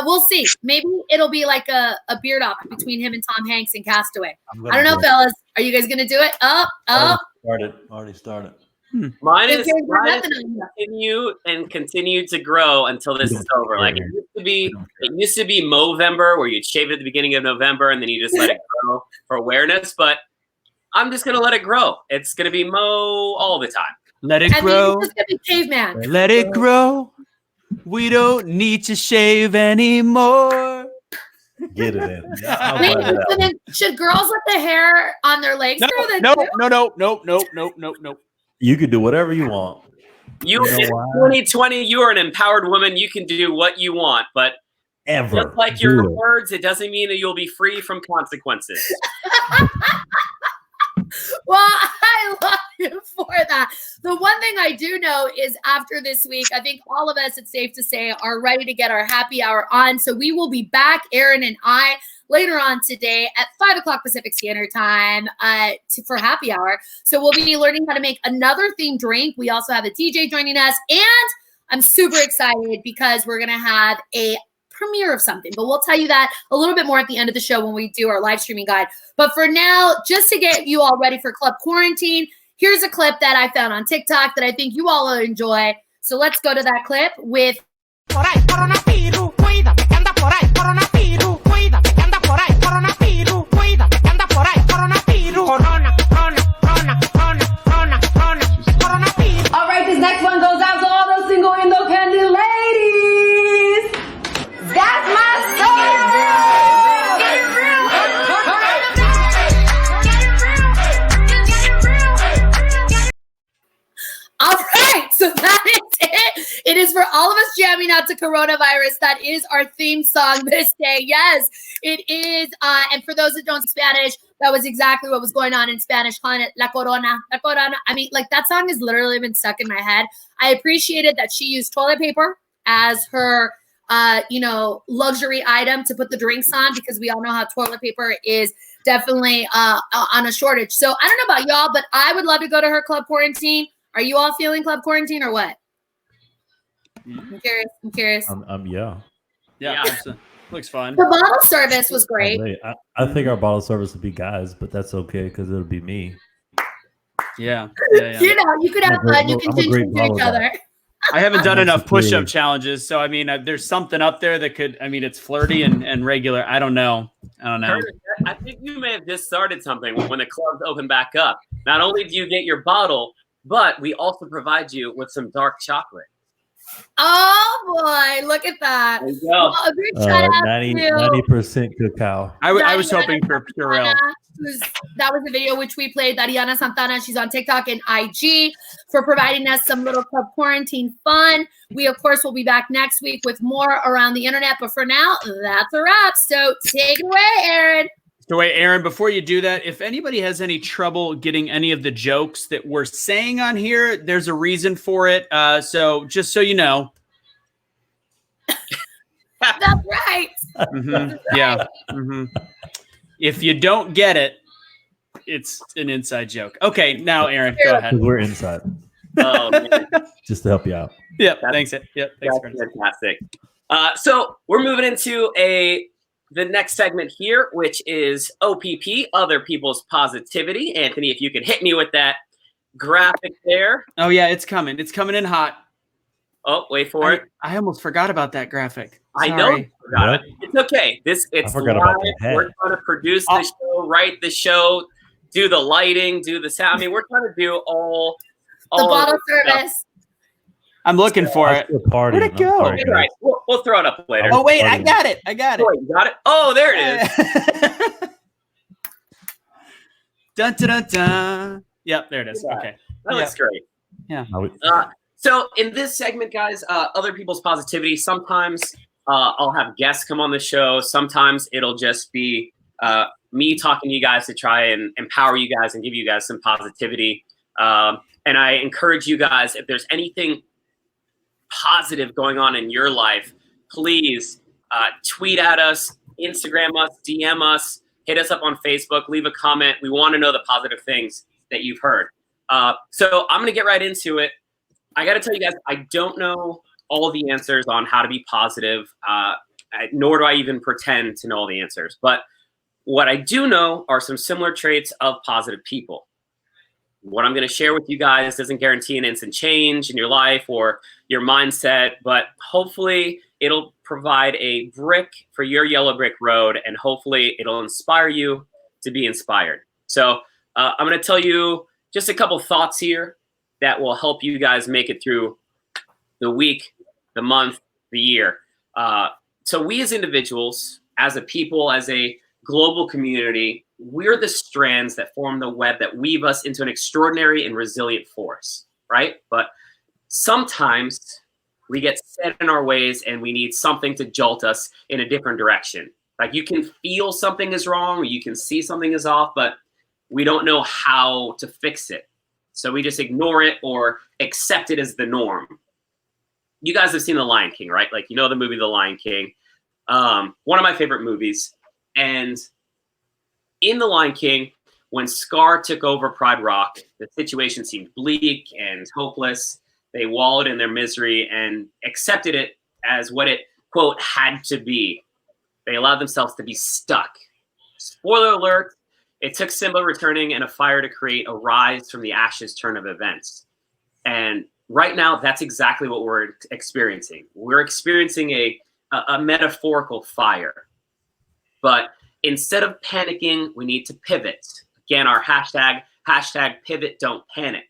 Speaker 2: we'll see. Maybe it'll be like a beard off between him and Tom Hanks in Castaway. I don't know, fellas. Are you guys going to do it?
Speaker 3: Already started.
Speaker 5: Mine is continue to grow until this is over. It used to be Movember, where you'd shave it at the beginning of November and then you just let it grow for awareness. But I'm just going to let it grow. It's going to be Mo all the time.
Speaker 1: Let it grow.
Speaker 2: It's gonna be caveman.
Speaker 1: Let it grow. We don't need to shave anymore.
Speaker 3: Get it in.
Speaker 2: Wait, should girls let the hair on their legs grow?
Speaker 1: No.
Speaker 3: You can do whatever you want.
Speaker 5: You in 2020, you are an empowered woman. You can do what you want, but just like your words, it doesn't mean that you'll be free from consequences.
Speaker 2: Well, I love you for that. The one thing I do know is after this week, I think all of us, it's safe to say, are ready to get our happy hour on. So we will be back, Aaron and I, later on today at 5 o'clock Pacific Standard Time for happy hour. So we'll be learning how to make another themed drink. We also have a DJ joining us, and I'm super excited because we're going to have a premiere of something, but we'll tell you that a little bit more at the end of the show when we do our live streaming guide. But for now, just to get you all ready for Club Quarantine, here's a clip that I found on TikTok that I think you all will enjoy. So let's go to that clip with
Speaker 6: Por ahí, coronavirus, cuídate que anda por ahí, coronavirus, cuídate que anda por ahí, coronavirus, cuídate que anda por ahí, coronavirus, coronavirus.
Speaker 7: All right, this next one goes out to all those single independent ladies. That's my story. Get it real.
Speaker 2: all right, so that is it. It is for all of us jamming out to coronavirus. That is our theme song this day. Yes, it is. And for those that don't speak Spanish, that was exactly what was going on in Spanish, calling it La Corona, La Corona. I mean, like that song has literally been stuck in my head. I appreciated that she used toilet paper as her, luxury item to put the drinks on, because we all know how toilet paper is definitely on a shortage. So I don't know about y'all, but I would love to go to her Club Quarantine. Are you all feeling Club Quarantine or what? I'm curious.
Speaker 3: Yeah.
Speaker 1: Yeah. Looks fun.
Speaker 2: The bottle service was great.
Speaker 3: I think our bottle service would be guys, but that's okay because it'll be me.
Speaker 1: Yeah.
Speaker 2: You could have fun. You can contribute to each other.
Speaker 1: I haven't done enough push-up challenges, so I mean, there's something up there that could. I mean, it's flirty and regular. I don't know.
Speaker 5: Curtis, I think you may have just started something when the clubs open back up. Not only do you get your bottle, but we also provide you with some dark chocolate.
Speaker 2: Oh boy, look at that.
Speaker 5: There you go.
Speaker 2: Well, a big shout out
Speaker 3: 90% cacao.
Speaker 1: I was hoping for Purell.
Speaker 2: That was a video which we played. Dariana Santana, she's on TikTok and IG, for providing us some little Club Quarantine fun. We, of course, will be back next week with more around the internet. But for now, that's a wrap. So take it away, Aaron.
Speaker 1: Aaron, before you do that, if anybody has any trouble getting any of the jokes that we're saying on here, there's a reason for it. So just so you know.
Speaker 2: That's right.
Speaker 1: Mm-hmm.
Speaker 2: That's right.
Speaker 1: Yeah. Mm-hmm. If you don't get it, it's an inside joke. Okay, now Aaron, go ahead.
Speaker 3: We're inside.
Speaker 5: Oh, man.
Speaker 3: Just to help you out.
Speaker 1: Yep. Thanks. Yep. Thanks.
Speaker 5: That's fantastic. So we're moving into the next segment here, which is OPP, Other People's Positivity. Anthony, if you could hit me with that graphic there.
Speaker 1: Oh yeah, it's coming. It's coming in hot.
Speaker 5: Oh, wait for it.
Speaker 1: I almost forgot about that graphic. Sorry.
Speaker 5: I know you forgot it. It's okay. It's
Speaker 3: forgot
Speaker 5: live.
Speaker 3: about the head.
Speaker 5: We're trying to produce the show, write the show, do the lighting, do the sound. I mean, we're trying to do all
Speaker 2: the bottle service.
Speaker 5: Stuff.
Speaker 1: I'm looking for it.
Speaker 3: Where'd
Speaker 1: it go?
Speaker 5: All right, we'll throw it up later.
Speaker 1: Oh wait, I got it.
Speaker 5: Oh, you got it. Oh, there it is.
Speaker 1: Dun, dun, dun, dun. Yep, there it is.
Speaker 5: Yeah.
Speaker 1: Okay,
Speaker 5: that looks great.
Speaker 1: Yeah.
Speaker 5: So in this segment, guys, Other People's Positivity. Sometimes I'll have guests come on the show. Sometimes it'll just be me talking to you guys to try and empower you guys and give you guys some positivity. And I encourage you guys, if there's anything positive going on in your life, please tweet at us, Instagram us, DM us, hit us up on Facebook, leave a comment. We want to know the positive things that you've heard. So I'm going to get right into it. I got to tell you guys, I don't know all the answers on how to be positive, nor do I even pretend to know all the answers. But what I do know are some similar traits of positive people. What I'm going to share with you guys doesn't guarantee an instant change in your life or your mindset, but hopefully it'll provide a brick for your yellow brick road, and hopefully it'll inspire you to be inspired. So I'm going to tell you just a couple thoughts here that will help you guys make it through the week, the month, the year. So we as individuals, as a people, as a global community, we're the strands that form the web that weave us into an extraordinary and resilient force, right? But sometimes we get set in our ways and we need something to jolt us in a different direction. Like you can feel something is wrong or you can see something is off, but we don't know how to fix it. So we just ignore it or accept it as the norm. You guys have seen The Lion King, right? Like, you know the movie The Lion King. One of my favorite movies. And in The Lion King, when Scar took over Pride Rock, the situation seemed bleak and hopeless. They wallowed in their misery and accepted it as what it, quote, had to be. They allowed themselves to be stuck. Spoiler alert, it took Simba returning and a fire to create a rise from the ashes turn of events. And right now, that's exactly what we're experiencing. We're experiencing a metaphorical fire. But instead of panicking, we need to pivot. Again, our hashtag pivot, don't panic.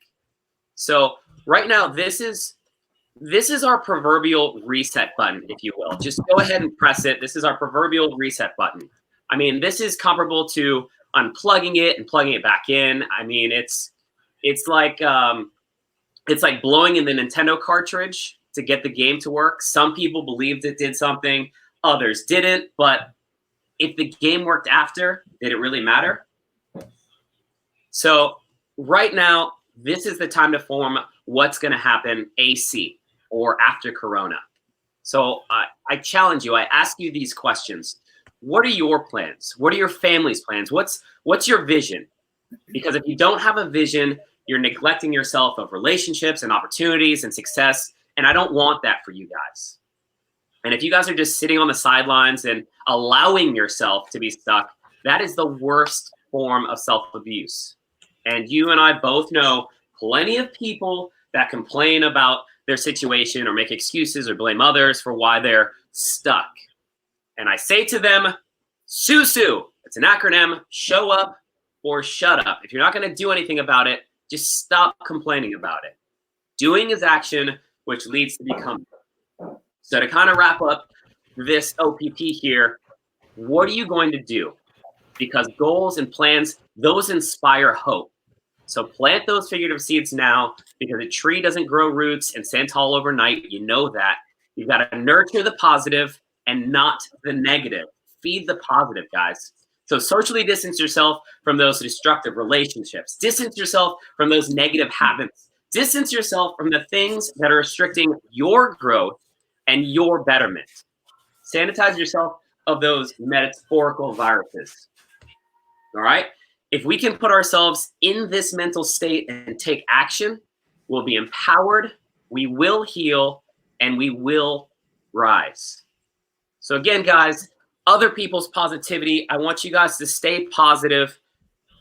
Speaker 5: So right now, this is our proverbial reset button, if you will. Just go ahead and press it. This is our proverbial reset button. I mean, this is comparable to unplugging it and plugging it back in. I mean, it's like blowing in the Nintendo cartridge to get the game to work. Some people believed it did something, others didn't. But if the game worked after, did it really matter? So right now, this is the time to form what's going to happen AC or after Corona. So I challenge you. I ask you these questions. What are your plans? What are your family's plans? What's your vision? Because if you don't have a vision, you're neglecting yourself of relationships and opportunities and success. And I don't want that for you guys. And if you guys are just sitting on the sidelines and allowing yourself to be stuck, that is the worst form of self-abuse. And you and I both know plenty of people that complain about their situation or make excuses or blame others for why they're stuck. And I say to them, SUSU, it's an acronym, show up or shut up. If you're not going to do anything about it, just stop complaining about it. Doing is action, which leads to becoming. So to kind of wrap up this OPP here, what are you going to do? Because goals and plans, those inspire hope. So plant those figurative seeds now, because a tree doesn't grow roots and stand tall overnight. You know that. You've got to nurture the positive and not the negative. Feed the positive, guys. So socially distance yourself from those destructive relationships. Distance yourself from those negative habits. Distance yourself from the things that are restricting your growth and your betterment. Sanitize yourself of those metaphorical viruses. All right? If we can put ourselves in this mental state and take action, we'll be empowered, we will heal, and we will rise. So again, guys, other people's positivity, I want you guys to stay positive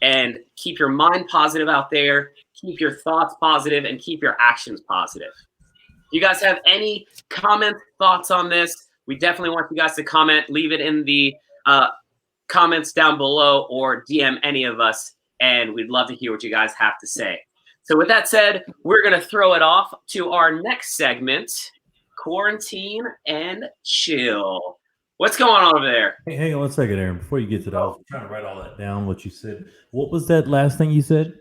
Speaker 5: and keep your mind positive out there, keep your thoughts positive, and keep your actions positive. If you guys have any comments, thoughts on this, we definitely want you guys to comment. Leave it in the comments down below or DM any of us, and we'd love to hear what you guys have to say. So with that said, we're going to throw it off to our next segment, Quarantine and Chill. What's going on over there?
Speaker 3: Hey, hang on one second, Aaron. Before you get to that, I was trying to write all that down, what you said. What was that last thing you said?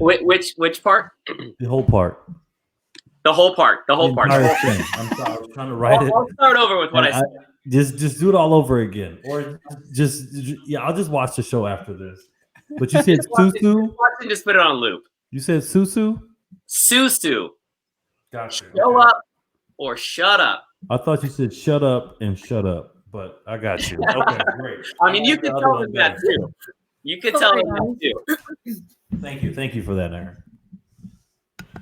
Speaker 5: Which part?
Speaker 3: The whole part.
Speaker 5: The whole part. The whole part.
Speaker 3: Entire thing. I'm sorry, I was trying to write it.
Speaker 5: I'll start over with what I said.
Speaker 3: Just do it all over again, or I'll just watch the show after this. But you said Susu.
Speaker 5: Just put it on loop.
Speaker 3: You said Susu.
Speaker 5: Susu.
Speaker 3: Gotcha.
Speaker 5: Show up or shut up.
Speaker 3: I thought you said shut up and shut up, but I got you. Okay, great.
Speaker 5: I mean, you could tell them that too. You could tell them that too.
Speaker 3: Thank you for that, Aaron.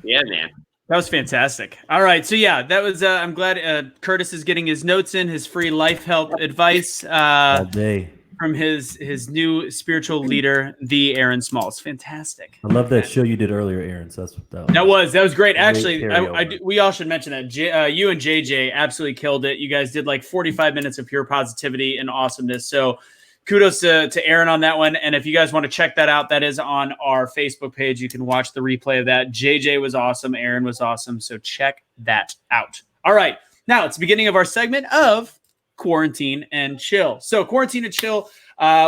Speaker 5: Yeah, man.
Speaker 1: That was fantastic. All right. So yeah, that was, I'm glad Curtis is getting his notes in, his free life help advice
Speaker 3: All day.
Speaker 1: from his new spiritual leader, the Aaron Smalls. Fantastic.
Speaker 3: I love that show you did earlier, Aaron. So that
Speaker 1: was great. Actually,
Speaker 3: carryover.
Speaker 1: We all should mention that you and JJ absolutely killed it. You guys did like 45 minutes of pure positivity and awesomeness. So kudos to Aaron on that one. And if you guys want to check that out, that is on our Facebook page. You can watch the replay of that. JJ was awesome. Aaron was awesome. So check that out. All right. Now it's the beginning of our segment of Quarantine and Chill. So Quarantine and Chill,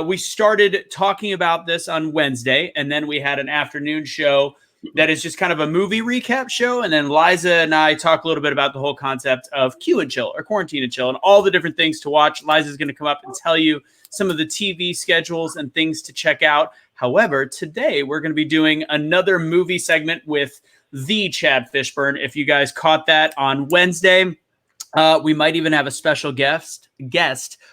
Speaker 1: we started talking about this on Wednesday, and then we had an afternoon show that is just kind of a movie recap show. And then Liza and I talk a little bit about the whole concept of Q and Chill or Quarantine and Chill and all the different things to watch. Liza's going to come up and tell you some of the TV schedules and things to check out. However, today we're going to be doing another movie segment with the Chad Fishburne. If you guys caught that on Wednesday, we might even have a special guest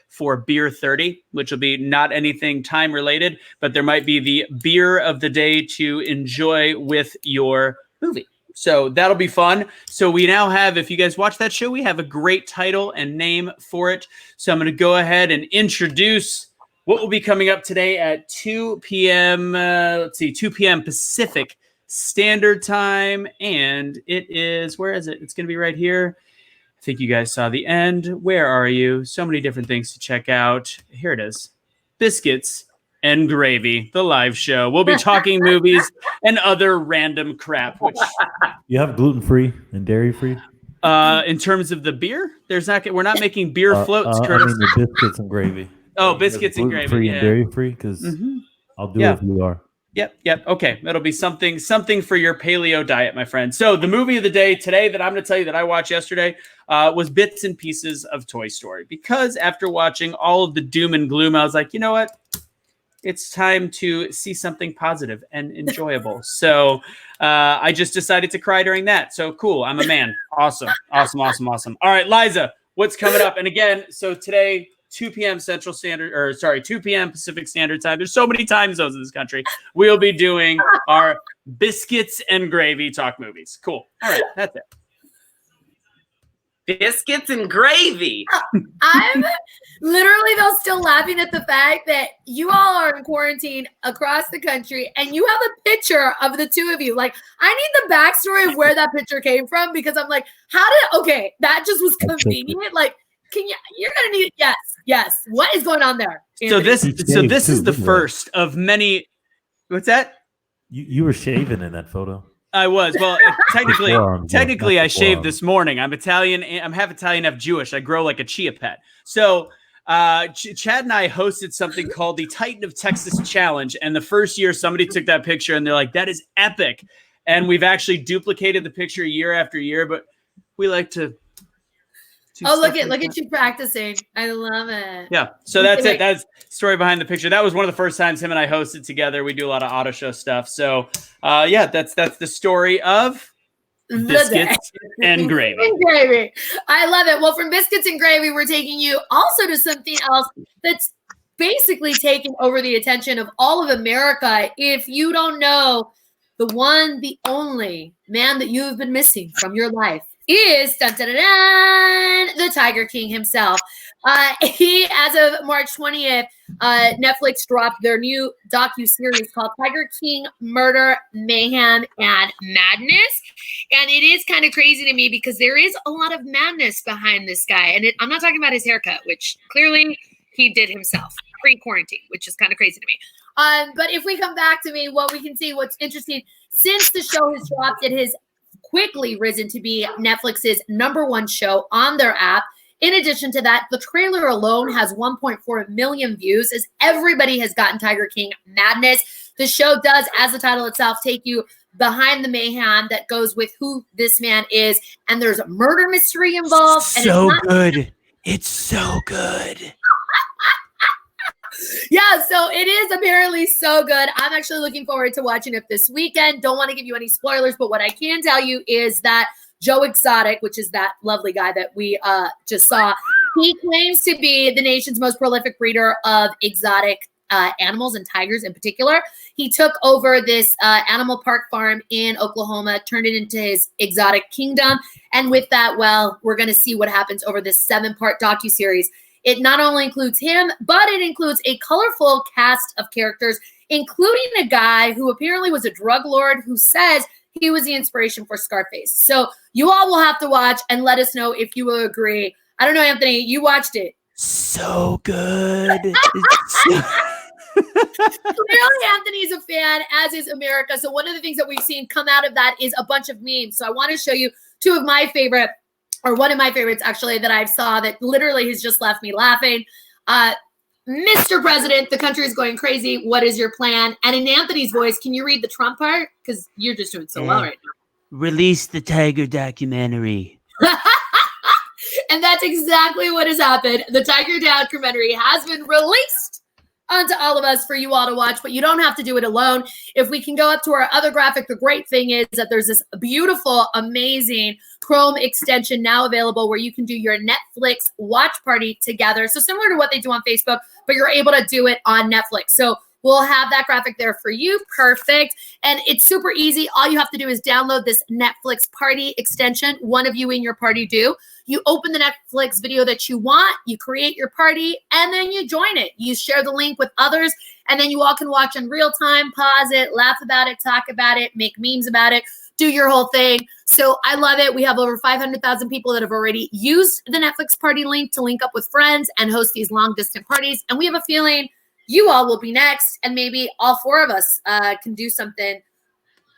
Speaker 1: for Beer 30, which will be not anything time related, but there might be the beer of the day to enjoy with your movie. So that'll be fun. So we now have, if you guys watch that show, we have a great title and name for it. So I'm going to go ahead and introduce what will be coming up today at 2 p.m. 2 p.m. Pacific Standard Time. And it is, where is it? It's going to be right here. I think you guys saw the end. Where are you? So many different things to check out. Here it is. Biscuits and Gravy, the live show. We'll be talking movies and other random crap. Which
Speaker 3: You have gluten-free and dairy-free?
Speaker 1: in terms of the beer, we're not making beer floats,
Speaker 3: I
Speaker 1: Curtis.
Speaker 3: mean the biscuits and gravy.
Speaker 1: Oh, biscuits and gravy.
Speaker 3: Gluten-free
Speaker 1: Yeah.
Speaker 3: and dairy-free, because I'll do it if you are.
Speaker 1: Yep. Okay. It'll be something for your paleo diet, my friend. So the movie of the day today that I'm going to tell you that I watched yesterday was Bits and Pieces of Toy Story. Because after watching all of the doom and gloom, I was like, you know what? It's time to see something positive and enjoyable. So I just decided to cry during that. So cool. I'm a man. Awesome. All right, Liza, what's coming up? And again, so today, 2 p.m. 2 p.m. Pacific Standard Time. There's so many time zones in this country. We'll be doing our Biscuits and Gravy talk movies. Cool. All right, that's it.
Speaker 5: Biscuits and Gravy.
Speaker 2: I'm literally though still laughing at the fact that you all are in quarantine across the country and you have a picture of the two of you. Like, I need the backstory of where that picture came from, because I'm like, that just was convenient. Like, you're gonna need yes. What is going on there?
Speaker 1: So
Speaker 2: Anthony?
Speaker 1: this is the first of many. What's that?
Speaker 3: You were shaving in that photo.
Speaker 1: I was. Well, technically, I shaved
Speaker 3: forearm.
Speaker 1: this morning. I'm Italian. I'm half Italian, half Jewish. I grow like a chia pet. So Chad and I hosted something called the Titan of Texas Challenge. And the first year, somebody took that picture and they're like, that is epic. And we've actually duplicated the picture year after year, but we like to.
Speaker 2: Look at you practicing. I love it.
Speaker 1: Yeah. So that's it. That's the story behind the picture. That was one of the first times him and I hosted together. We do a lot of auto show stuff. So that's the story of Biscuits and Gravy.
Speaker 2: I love it. Well, from Biscuits and Gravy, we're taking you also to something else that's basically taking over the attention of all of America. If you don't know, the one, the only man that you have been missing from your life is the Tiger King himself. He, as of March 20th, Netflix dropped their new docu-series called Tiger King Murder, Mayhem, and Madness. And it is kind of crazy to me because there is a lot of madness behind this guy. And I'm not talking about his haircut, which clearly he did himself pre-quarantine, which is kind of crazy to me. But if we come back to me, what we can see, what's interesting, since the show has dropped, it has quickly risen to be Netflix's #1 show on their app. In addition to that, the trailer alone has 1.4 million views, as everybody has gotten Tiger King Madness. The show does, as the title itself, take you behind the mayhem that goes with who this man is, and there's a murder mystery involved.
Speaker 1: Good. It's so good.
Speaker 2: Yeah, so it is apparently so good. I'm actually looking forward to watching it this weekend. Don't want to give you any spoilers, but what I can tell you is that Joe Exotic, which is that lovely guy that we just saw, he claims to be the nation's most prolific breeder of exotic animals and tigers in particular. He took over this animal park farm in Oklahoma, turned it into his exotic kingdom. And with that, well, we're going to see what happens over this 7-part docuseries. It not only includes him, but it includes a colorful cast of characters, including a guy who apparently was a drug lord who says he was the inspiration for Scarface. So you all will have to watch and let us know if you will agree. I don't know, Anthony, you watched it.
Speaker 1: So good.
Speaker 2: Clearly, Anthony's a fan, as is America. So one of the things that we've seen come out of that is a bunch of memes. So I want to show you two of my favorite, or one of my favorites actually, that I saw that literally has just left me laughing. Mr. President, the country is going crazy. What is your plan? And in Anthony's voice, can you read the Trump part? Because you're just doing so well right now.
Speaker 8: Release the Tiger documentary.
Speaker 2: And that's exactly what has happened. The Tiger documentary has been released onto all of us for you all to watch, but you don't have to do it alone. If we can go up to our other graphic, the great thing is that there's this beautiful, amazing Chrome extension now available where you can do your Netflix watch party together. So similar to what they do on Facebook, but you're able to do it on Netflix. So we'll have that graphic there for you. Perfect. And it's super easy. All you have to do is download this Netflix party extension. One of you in your party do. You open the Netflix video that you want, you create your party, and then you join it. You share the link with others, and then you all can watch in real time, pause it, laugh about it, talk about it, make memes about it, do your whole thing. So I love it. We have over 500,000 people that have already used the Netflix party link to link up with friends and host these long distance parties. And we have a feeling you all will be next, and maybe all four of us can do something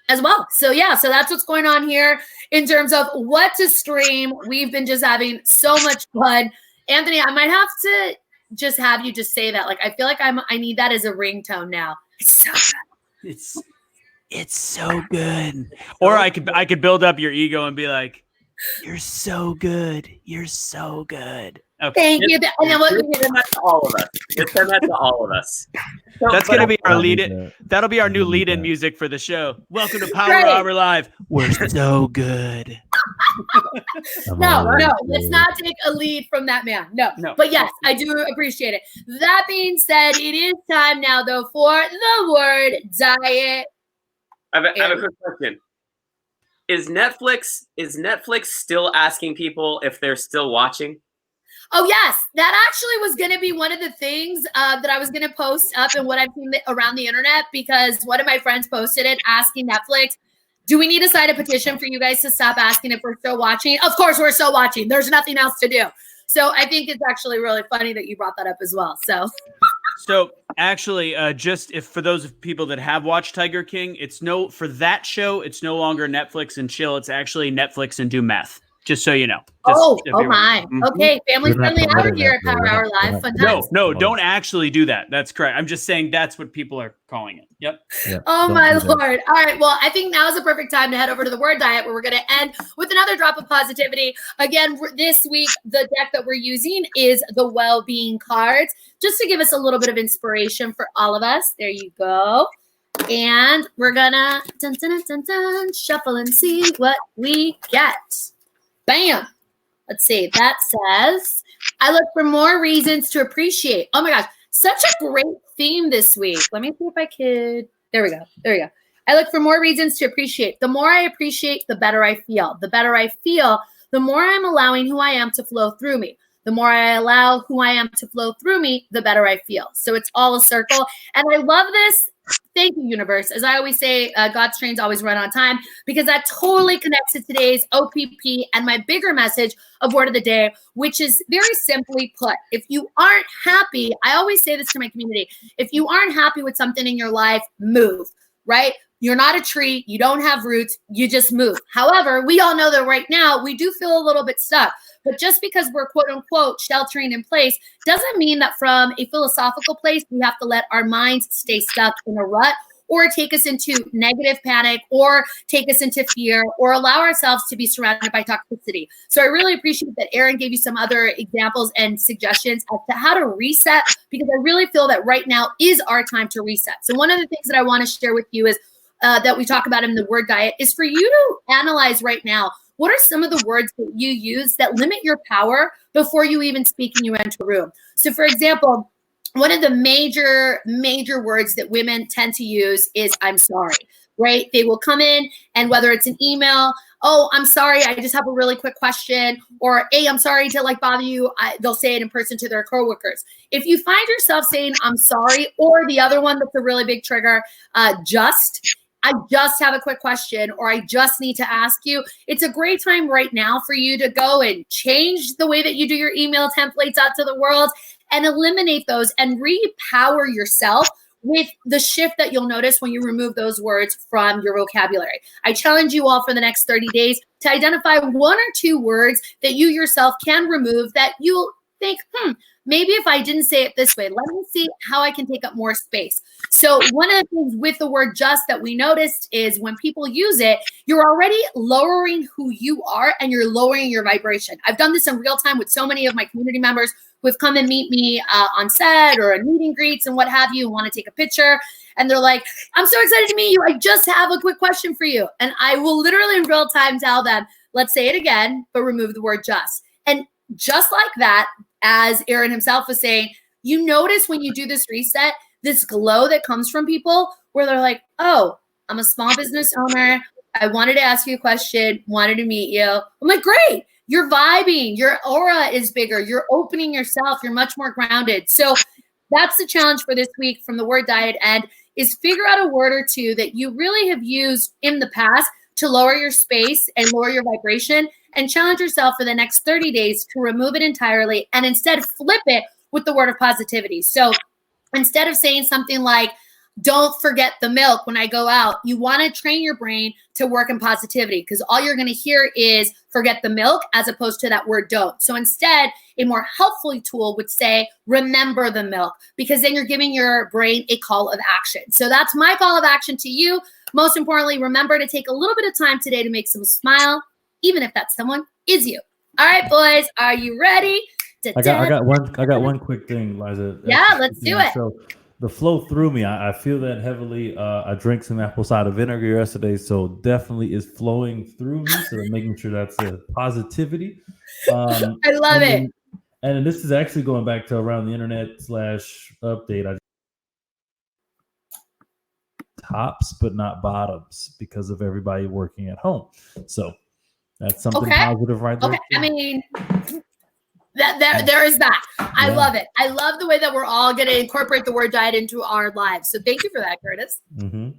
Speaker 2: as well. So yeah, so that's what's going on here in terms of what to stream. We've been just having so much fun. Anthony, I might have to just have you just say that. Like, I feel like I need that as a ringtone now. It's so good.
Speaker 8: It's so good.
Speaker 1: Or I could build up your ego and be like,
Speaker 8: You're so good. You're so good.
Speaker 1: okay.
Speaker 2: Thank you. And then what?
Speaker 5: Send that to all of us. Just send that to all of us.
Speaker 1: That's gonna be our
Speaker 3: I'll do
Speaker 1: lead-in.
Speaker 3: that.
Speaker 1: That'll be our
Speaker 3: I'll
Speaker 1: new
Speaker 3: do
Speaker 1: lead-in
Speaker 3: that.
Speaker 1: music for the show. Welcome to Power
Speaker 2: Great.
Speaker 1: Hour Live.
Speaker 8: We're so good.
Speaker 3: I'm
Speaker 2: No,
Speaker 3: already
Speaker 2: let's
Speaker 3: good.
Speaker 2: not take a lead from that man. No.
Speaker 1: No.
Speaker 2: But yes, I do appreciate it. That being said, it is time now, though, for the word diet.
Speaker 5: I have a quick question. Is Netflix still asking people if they're still watching?
Speaker 2: Oh, yes. That actually was going to be one of the things that I was going to post up and what I've seen around the internet, because one of my friends posted it asking Netflix, do we need to sign a petition for you guys to stop asking if we're still watching? Of course, we're still watching. There's nothing else to do. So I think it's actually really funny that you brought that up as well.
Speaker 1: So actually, just if for those people that have watched Tiger King, for that show, it's no longer Netflix and chill. It's actually Netflix and do meth. Just so you know.
Speaker 2: Oh
Speaker 1: if you-
Speaker 2: my.
Speaker 1: Mhm.
Speaker 2: Okay, family
Speaker 3: We're not
Speaker 2: friendly hour
Speaker 3: promoting
Speaker 2: here at
Speaker 3: that,
Speaker 2: Power
Speaker 3: though.
Speaker 2: Hour
Speaker 3: We're
Speaker 2: Live.
Speaker 3: not-
Speaker 2: Fun
Speaker 1: No,
Speaker 2: times.
Speaker 1: no, don't actually do that. That's correct. I'm just saying that's what people are calling it. Yep.
Speaker 3: Yeah,
Speaker 2: Oh
Speaker 3: don't
Speaker 2: my
Speaker 3: do that.
Speaker 2: Lord. All right. Well, I think now is a perfect time to head over to the word diet, where we're going to end with another drop of positivity. Again, this week, the deck that we're using is the well-being cards, just to give us a little bit of inspiration for all of us. There you go. And we're going to dun, dun, dun, dun, dun, shuffle and see what we get. Bam. Let's see. That says, I look for more reasons to appreciate. Oh my gosh. Such a great theme this week. Let me see if I could. There we go. There we go. I look for more reasons to appreciate. The more I appreciate, the better I feel. The better I feel, the more I'm allowing who I am to flow through me. The more I allow who I am to flow through me, the better I feel. So it's all a circle. And I love this. Thank you, universe. As I always say, God's trains always run on time, because that totally connects to today's OPP and my bigger message of word of the day, which is very simply put, if you aren't happy, I always say this to my community, if you aren't happy with something in your life, move, right? You're not a tree. You don't have roots. You just move. However, we all know that right now we do feel a little bit stuck. But just because we're quote unquote sheltering in place doesn't mean that from a philosophical place, we have to let our minds stay stuck in a rut, or take us into negative panic, or take us into fear, or allow ourselves to be surrounded by toxicity. So I really appreciate that Aaron gave you some other examples and suggestions as to how to reset, because I really feel that right now is our time to reset. So one of the things that I want to share with you is that we talk about in the word diet is for you to analyze right now, what are some of the words that you use that limit your power before you even speak and you enter a room? So for example, one of the major words that women tend to use is I'm sorry, right? They will come in, and whether it's an email, oh, I'm sorry, I just have a really quick question, or hey, I'm sorry to bother you. They'll say it in person to their coworkers. If you find yourself saying I'm sorry, or the other one that's a really big trigger, I just have a quick question, or I just need to ask you. It's a great time right now for you to go and change the way that you do your email templates out to the world and eliminate those and repower yourself with the shift that you'll notice when you remove those words from your vocabulary. I challenge you all for the next 30 days to identify 1 or 2 words that you yourself can remove that you'll think, maybe if I didn't say it this way, let me see how I can take up more space. So one of the things with the word just that we noticed is when people use it, you're already lowering who you are and you're lowering your vibration. I've done this in real time with so many of my community members who have come and meet me on set or in meet and greets and what have you, and want to take a picture. And they're like, I'm so excited to meet you. I just have a quick question for you. And I will literally in real time tell them, let's say it again, but remove the word just. And just like that, as Aaron himself was saying, you notice when you do this reset, this glow that comes from people where they're like, oh, I'm a small business owner. I wanted to ask you a question, wanted to meet you. I'm like, great. You're vibing. Your aura is bigger. You're opening yourself. You're much more grounded. So that's the challenge for this week from the word diet end is figure out a word or two that you really have used in the past to lower your space and lower your vibration, and challenge yourself for the next 30 days to remove it entirely and instead flip it with the word of positivity. So instead of saying something like, don't forget the milk when I go out, you want to train your brain to work in positivity, because all you're going to hear is forget the milk as opposed to that word don't. So instead, a more helpful tool would say, remember the milk, because then you're giving your brain a call of action. So that's my call of action to you. Most importantly, remember to take a little bit of time today to make someone smile, even if that someone is you. All right, boys, are you ready?
Speaker 3: I got one quick thing, Liza.
Speaker 2: Yeah, let's do it.
Speaker 3: So the flow through me, I feel that heavily. I drank some apple cider vinegar yesterday, so definitely is flowing through me. So making sure that's a positivity.
Speaker 2: I love it.
Speaker 3: And this is actually going back to around the internet /update. Tops, but not bottoms, because of everybody working at home. So that's something positive right there.
Speaker 2: Okay, I mean, there is that. I love it. I love the way that we're all going to incorporate the word diet into our lives. So thank you for that, Curtis.
Speaker 3: Mm-hmm.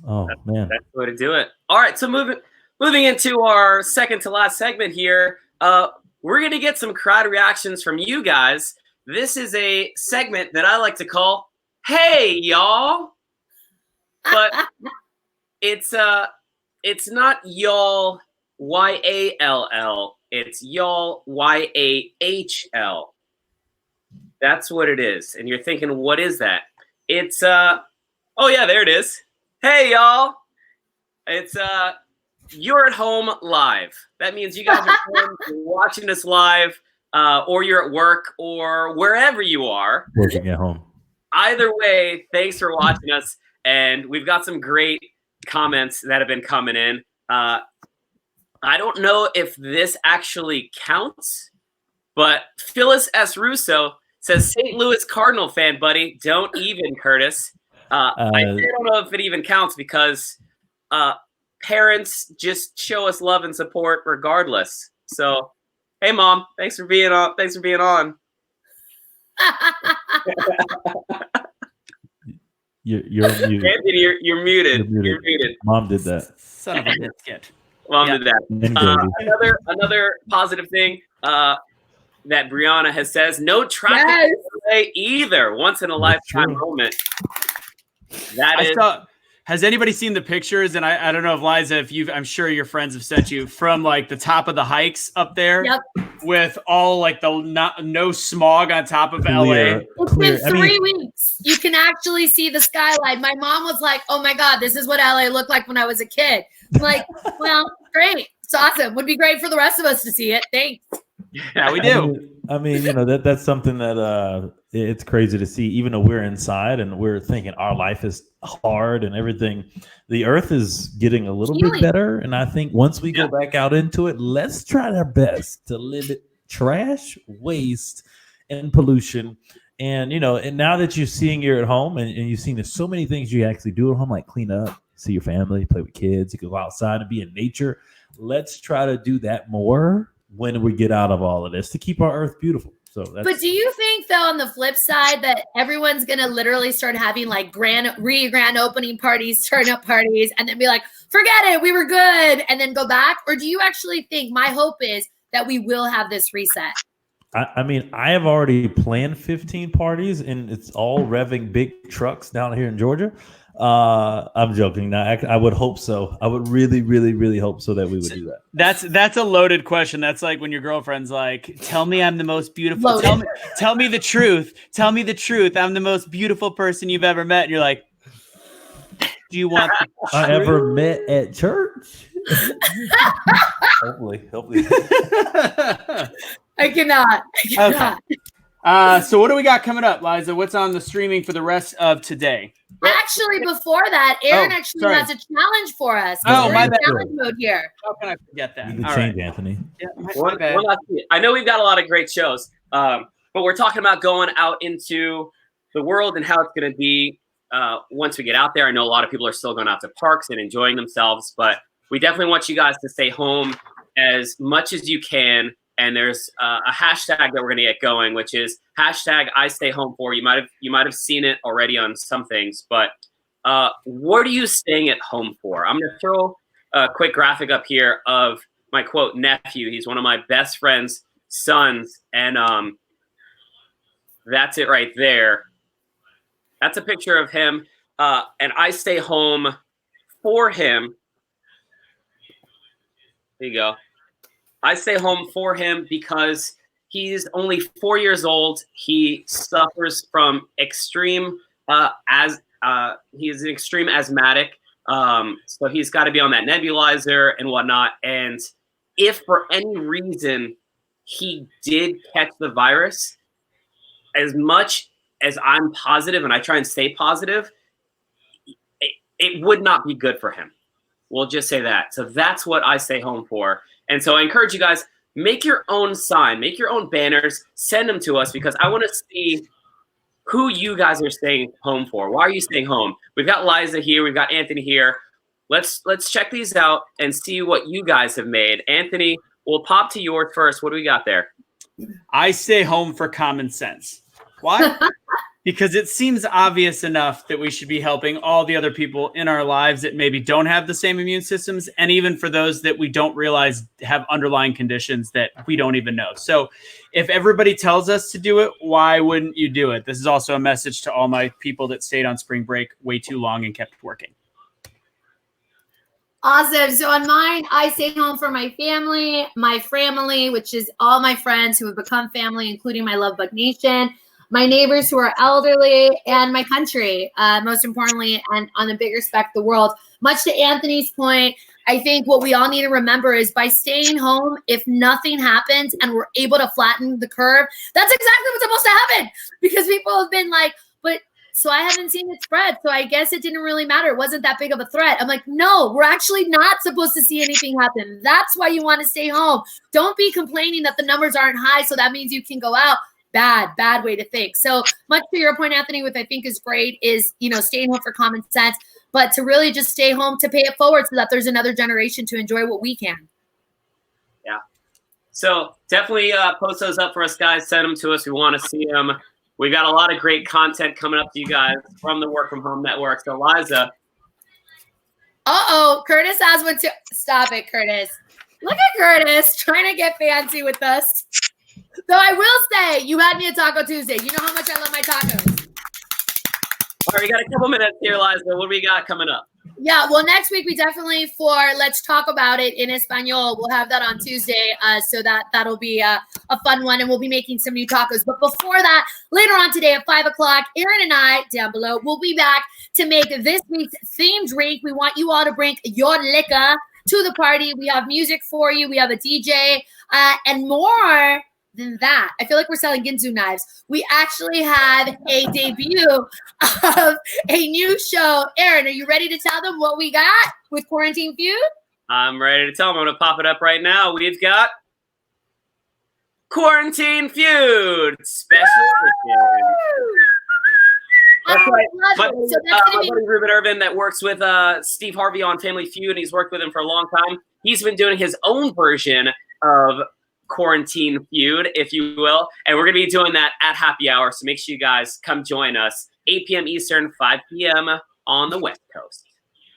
Speaker 3: Oh, man.
Speaker 5: That's the way to do it. All right, so moving into our second to last segment here, we're going to get some crowd reactions from you guys. This is a segment that I like to call "Hey Y'all," but it's not y'all YALL. It's y'all YAHL. That's what it is. And you're thinking, what is that? It's oh yeah, there it is. Hey y'all. It's you're at home live. That means you guys are home, you're watching us live, or you're at work or wherever you are.
Speaker 3: Working at home.
Speaker 5: Either way, thanks for watching us. And we've got some great comments that have been coming in. I don't know if this actually counts, but Phyllis S. Russo says, St. Louis Cardinal fan, buddy. Don't even, Curtis. I don't know if it even counts because parents just show us love and support regardless. So, hey, Mom, thanks for being on. Thanks for being on.
Speaker 3: You're muted.
Speaker 5: Anthony, you're muted. You're muted.
Speaker 3: Mom did that.
Speaker 1: Son of a biscuit.
Speaker 5: Mom did that. Another positive thing that Brianna has says, no traffic delay either. Once in a lifetime moment.
Speaker 1: Has anybody seen the pictures? And I don't know if Liza, I'm sure your friends have sent you from like the top of the hikes up there with all like the no smog on top of LA.
Speaker 2: It's been 3 weeks. You can actually see the skyline. My mom was like, oh my God, this is what LA looked like when I was a kid. I'm like, well, great. It's awesome. Would be great for the rest of us to see it. Thanks.
Speaker 1: Yeah, we do.
Speaker 3: I mean, that's something that it's crazy to see, even though we're inside and we're thinking our life is hard and everything. The earth is getting a little bit better. And I think once we go back out into it, let's try our best to limit trash, waste, and pollution. And, and now that you're at home and you've seen there's so many things you actually do at home, like clean up, see your family, play with kids, you can go outside and be in nature. Let's try to do that more when we get out of all of this to keep our earth beautiful. So
Speaker 2: but do you think, though, on the flip side, that everyone's going to literally start having like grand opening parties, turn up parties, and then be like, forget it, we were good, and then go back? Or do you actually think, my hope is that we will have this reset?
Speaker 3: I mean, I have already planned 15 parties, and it's all revving big trucks down here in Georgia. I'm joking. Now, I would hope so. I would really, really, really hope so that we would do that.
Speaker 1: That's a loaded question. That's like when your girlfriend's like, "Tell me I'm the most beautiful. Tell me the truth. Tell me the truth. I'm the most beautiful person you've ever met." And you're like, "Do you want the truth?"
Speaker 3: I ever met at church? hopefully.
Speaker 2: I cannot.
Speaker 1: Okay. So what do we got coming up, Liza? What's on the streaming for the rest of today?
Speaker 2: Actually, before that, Aaron has a challenge for us.
Speaker 1: Oh,
Speaker 2: we're
Speaker 1: my
Speaker 2: in
Speaker 1: bad.
Speaker 2: challenge mode here.
Speaker 1: How can I forget that?
Speaker 3: You can
Speaker 1: All
Speaker 3: change,
Speaker 1: right.
Speaker 3: Anthony.
Speaker 1: Yeah, my
Speaker 5: One
Speaker 1: bad.
Speaker 5: last thing. I know we've got a lot of great shows, but we're talking about going out into the world and how it's going to be once we get out there. I know a lot of people are still going out to parks and enjoying themselves, but we definitely want you guys to stay home as much as you can. And there's a hashtag that we're going to get going, which is hashtag I Stay Home For. You might have seen it already on some things, but what are you staying at home for? I'm going to throw a quick graphic up here of my quote nephew. He's one of my best friend's sons, and that's it right there. That's a picture of him, and I stay home for him. There you go. I stay home for him because he's only 4 years old. He suffers from extreme he is an extreme asthmatic. So he's got to be on that nebulizer and whatnot. And if for any reason he did catch the virus, as much as I'm positive and I try and stay positive, it would not be good for him. We'll just say that. So that's what I stay home for. And so I encourage you guys, make your own sign, make your own banners, send them to us because I want to see who you guys are staying home for. Why are you staying home? We've got Liza here. We've got Anthony here. Let's check these out and see what you guys have made. Anthony, we'll pop to yours first. What do we got there?
Speaker 1: I stay home for common sense. Why? Because it seems obvious enough that we should be helping all the other people in our lives that maybe don't have the same immune systems, and even for those that we don't realize have underlying conditions that we don't even know. So if everybody tells us to do it, why wouldn't you do it? This is also a message to all my people that stayed on spring break way too long and kept working.
Speaker 2: Awesome. So on mine, I stay home for my family, which is all my friends who have become family, including my Love Bug Nation, my neighbors who are elderly, and my country, most importantly, and on a bigger spec, the world. Much to Anthony's point, I think what we all need to remember is by staying home, if nothing happens and we're able to flatten the curve, that's exactly what's supposed to happen. Because people have been like, so I haven't seen it spread, so I guess it didn't really matter. It wasn't that big of a threat. I'm like, no, we're actually not supposed to see anything happen. That's why you want to stay home. Don't be complaining that the numbers aren't high, so that means you can go out. Bad way to think. So much to your point, Anthony, what I think is great is, staying home for common sense, but to really just stay home to pay it forward so that there's another generation to enjoy what we can.
Speaker 5: Yeah. So definitely post those up for us, guys. Send them to us. We want to see them. We got a lot of great content coming up to you guys from the Work From Home Network. So Liza.
Speaker 2: Curtis has one too. Stop it, Curtis. Look at Curtis trying to get fancy with us. So I will say, you had me a Taco Tuesday. You know how much I love my tacos.
Speaker 5: All right, we got a couple minutes here, Liza. What do we got coming up?
Speaker 2: Yeah, well, next week we definitely for Let's Talk About It in Espanol. We'll have that on Tuesday, so that'll be a fun one, and we'll be making some new tacos. But before that, later on today at 5 o'clock, Aaron and I, down below, will be back to make this week's theme drink. We want you all to bring your liquor to the party. We have music for you. We have a DJ, and more than that, I feel like we're selling Ginsu knives. We actually have a debut of a new show. Aaron, are you ready to tell them what we got with Quarantine Feud?
Speaker 5: I'm ready to tell them. I'm going to pop it up right now. We've got Quarantine Feud special edition. That's right. My buddy Ruben Irvin that works with Steve Harvey on Family Feud, and he's worked with him for a long time. He's been doing his own version of Quarantine Feud, if you will, and we're going to be doing that at happy hour, so make sure you guys come join us 8 p.m. Eastern, 5 p.m. on the West Coast.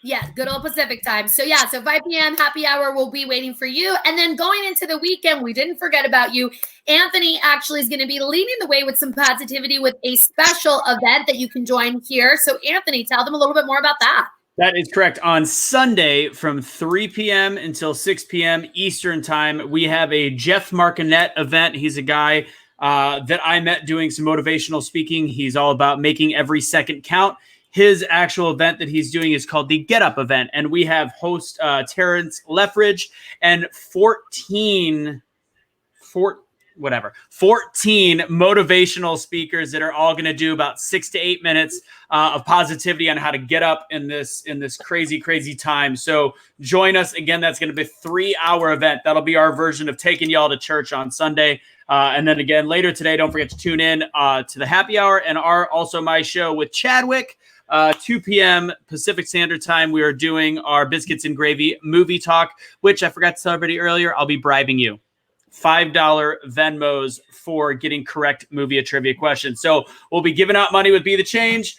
Speaker 2: Yeah, good old Pacific time. So yeah, so 5 p.m. happy hour will be waiting for you. And then going into the weekend, we didn't forget about you. Anthony actually is going to be leading the way with some positivity with a special event that you can join here. So Anthony, tell them a little bit more about that.
Speaker 1: That is correct. On Sunday from 3 p.m. until 6 p.m. Eastern time, we have a Jeff Martinet event. He's a guy that I met doing some motivational speaking. He's all about making every second count. His actual event that he's doing is called the Get Up event. And we have host Terrence Leffridge and 14 motivational speakers that are all going to do about 6 to 8 minutes of positivity on how to get up in this crazy, crazy time. So join us again. That's going to be a 3-hour event. That'll be our version of taking y'all to church on Sunday. And then again, later today, don't forget to tune in to the happy hour and also my show with Chadwick. 2 p.m. Pacific Standard Time, we are doing our Biscuits and Gravy movie talk, which I forgot to tell everybody earlier. I'll be bribing you $5 Venmos for getting correct movie trivia questions. So we'll be giving out money with Be the Change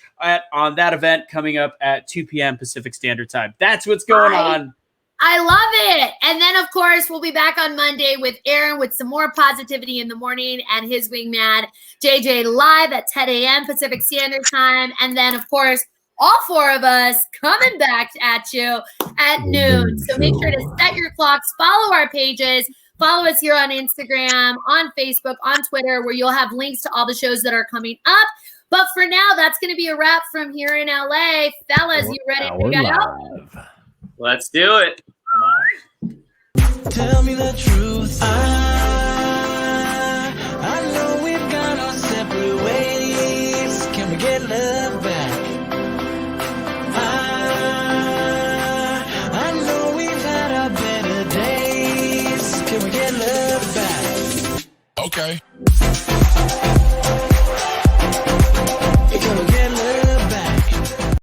Speaker 1: on that event coming up at 2 p.m. Pacific Standard Time. That's what's going on.
Speaker 2: I love it. And then, of course, we'll be back on Monday with Aaron with some more positivity in the morning and his wingman, JJ, live at 10 a.m. Pacific Standard Time. And then, of course, all 4 of us coming back at you at noon. So make sure to set your clocks, follow our pages, follow us here on Instagram, on Facebook, on Twitter, where you'll have links to all the shows that are coming up. But for now, that's going to be a wrap from here in LA. Fellas, you ready to go?
Speaker 5: Let's do it.
Speaker 4: Tell me the truth. I know we've gone our separate ways. Can we get love back? I know we've had our better days. Can we get love back? Okay.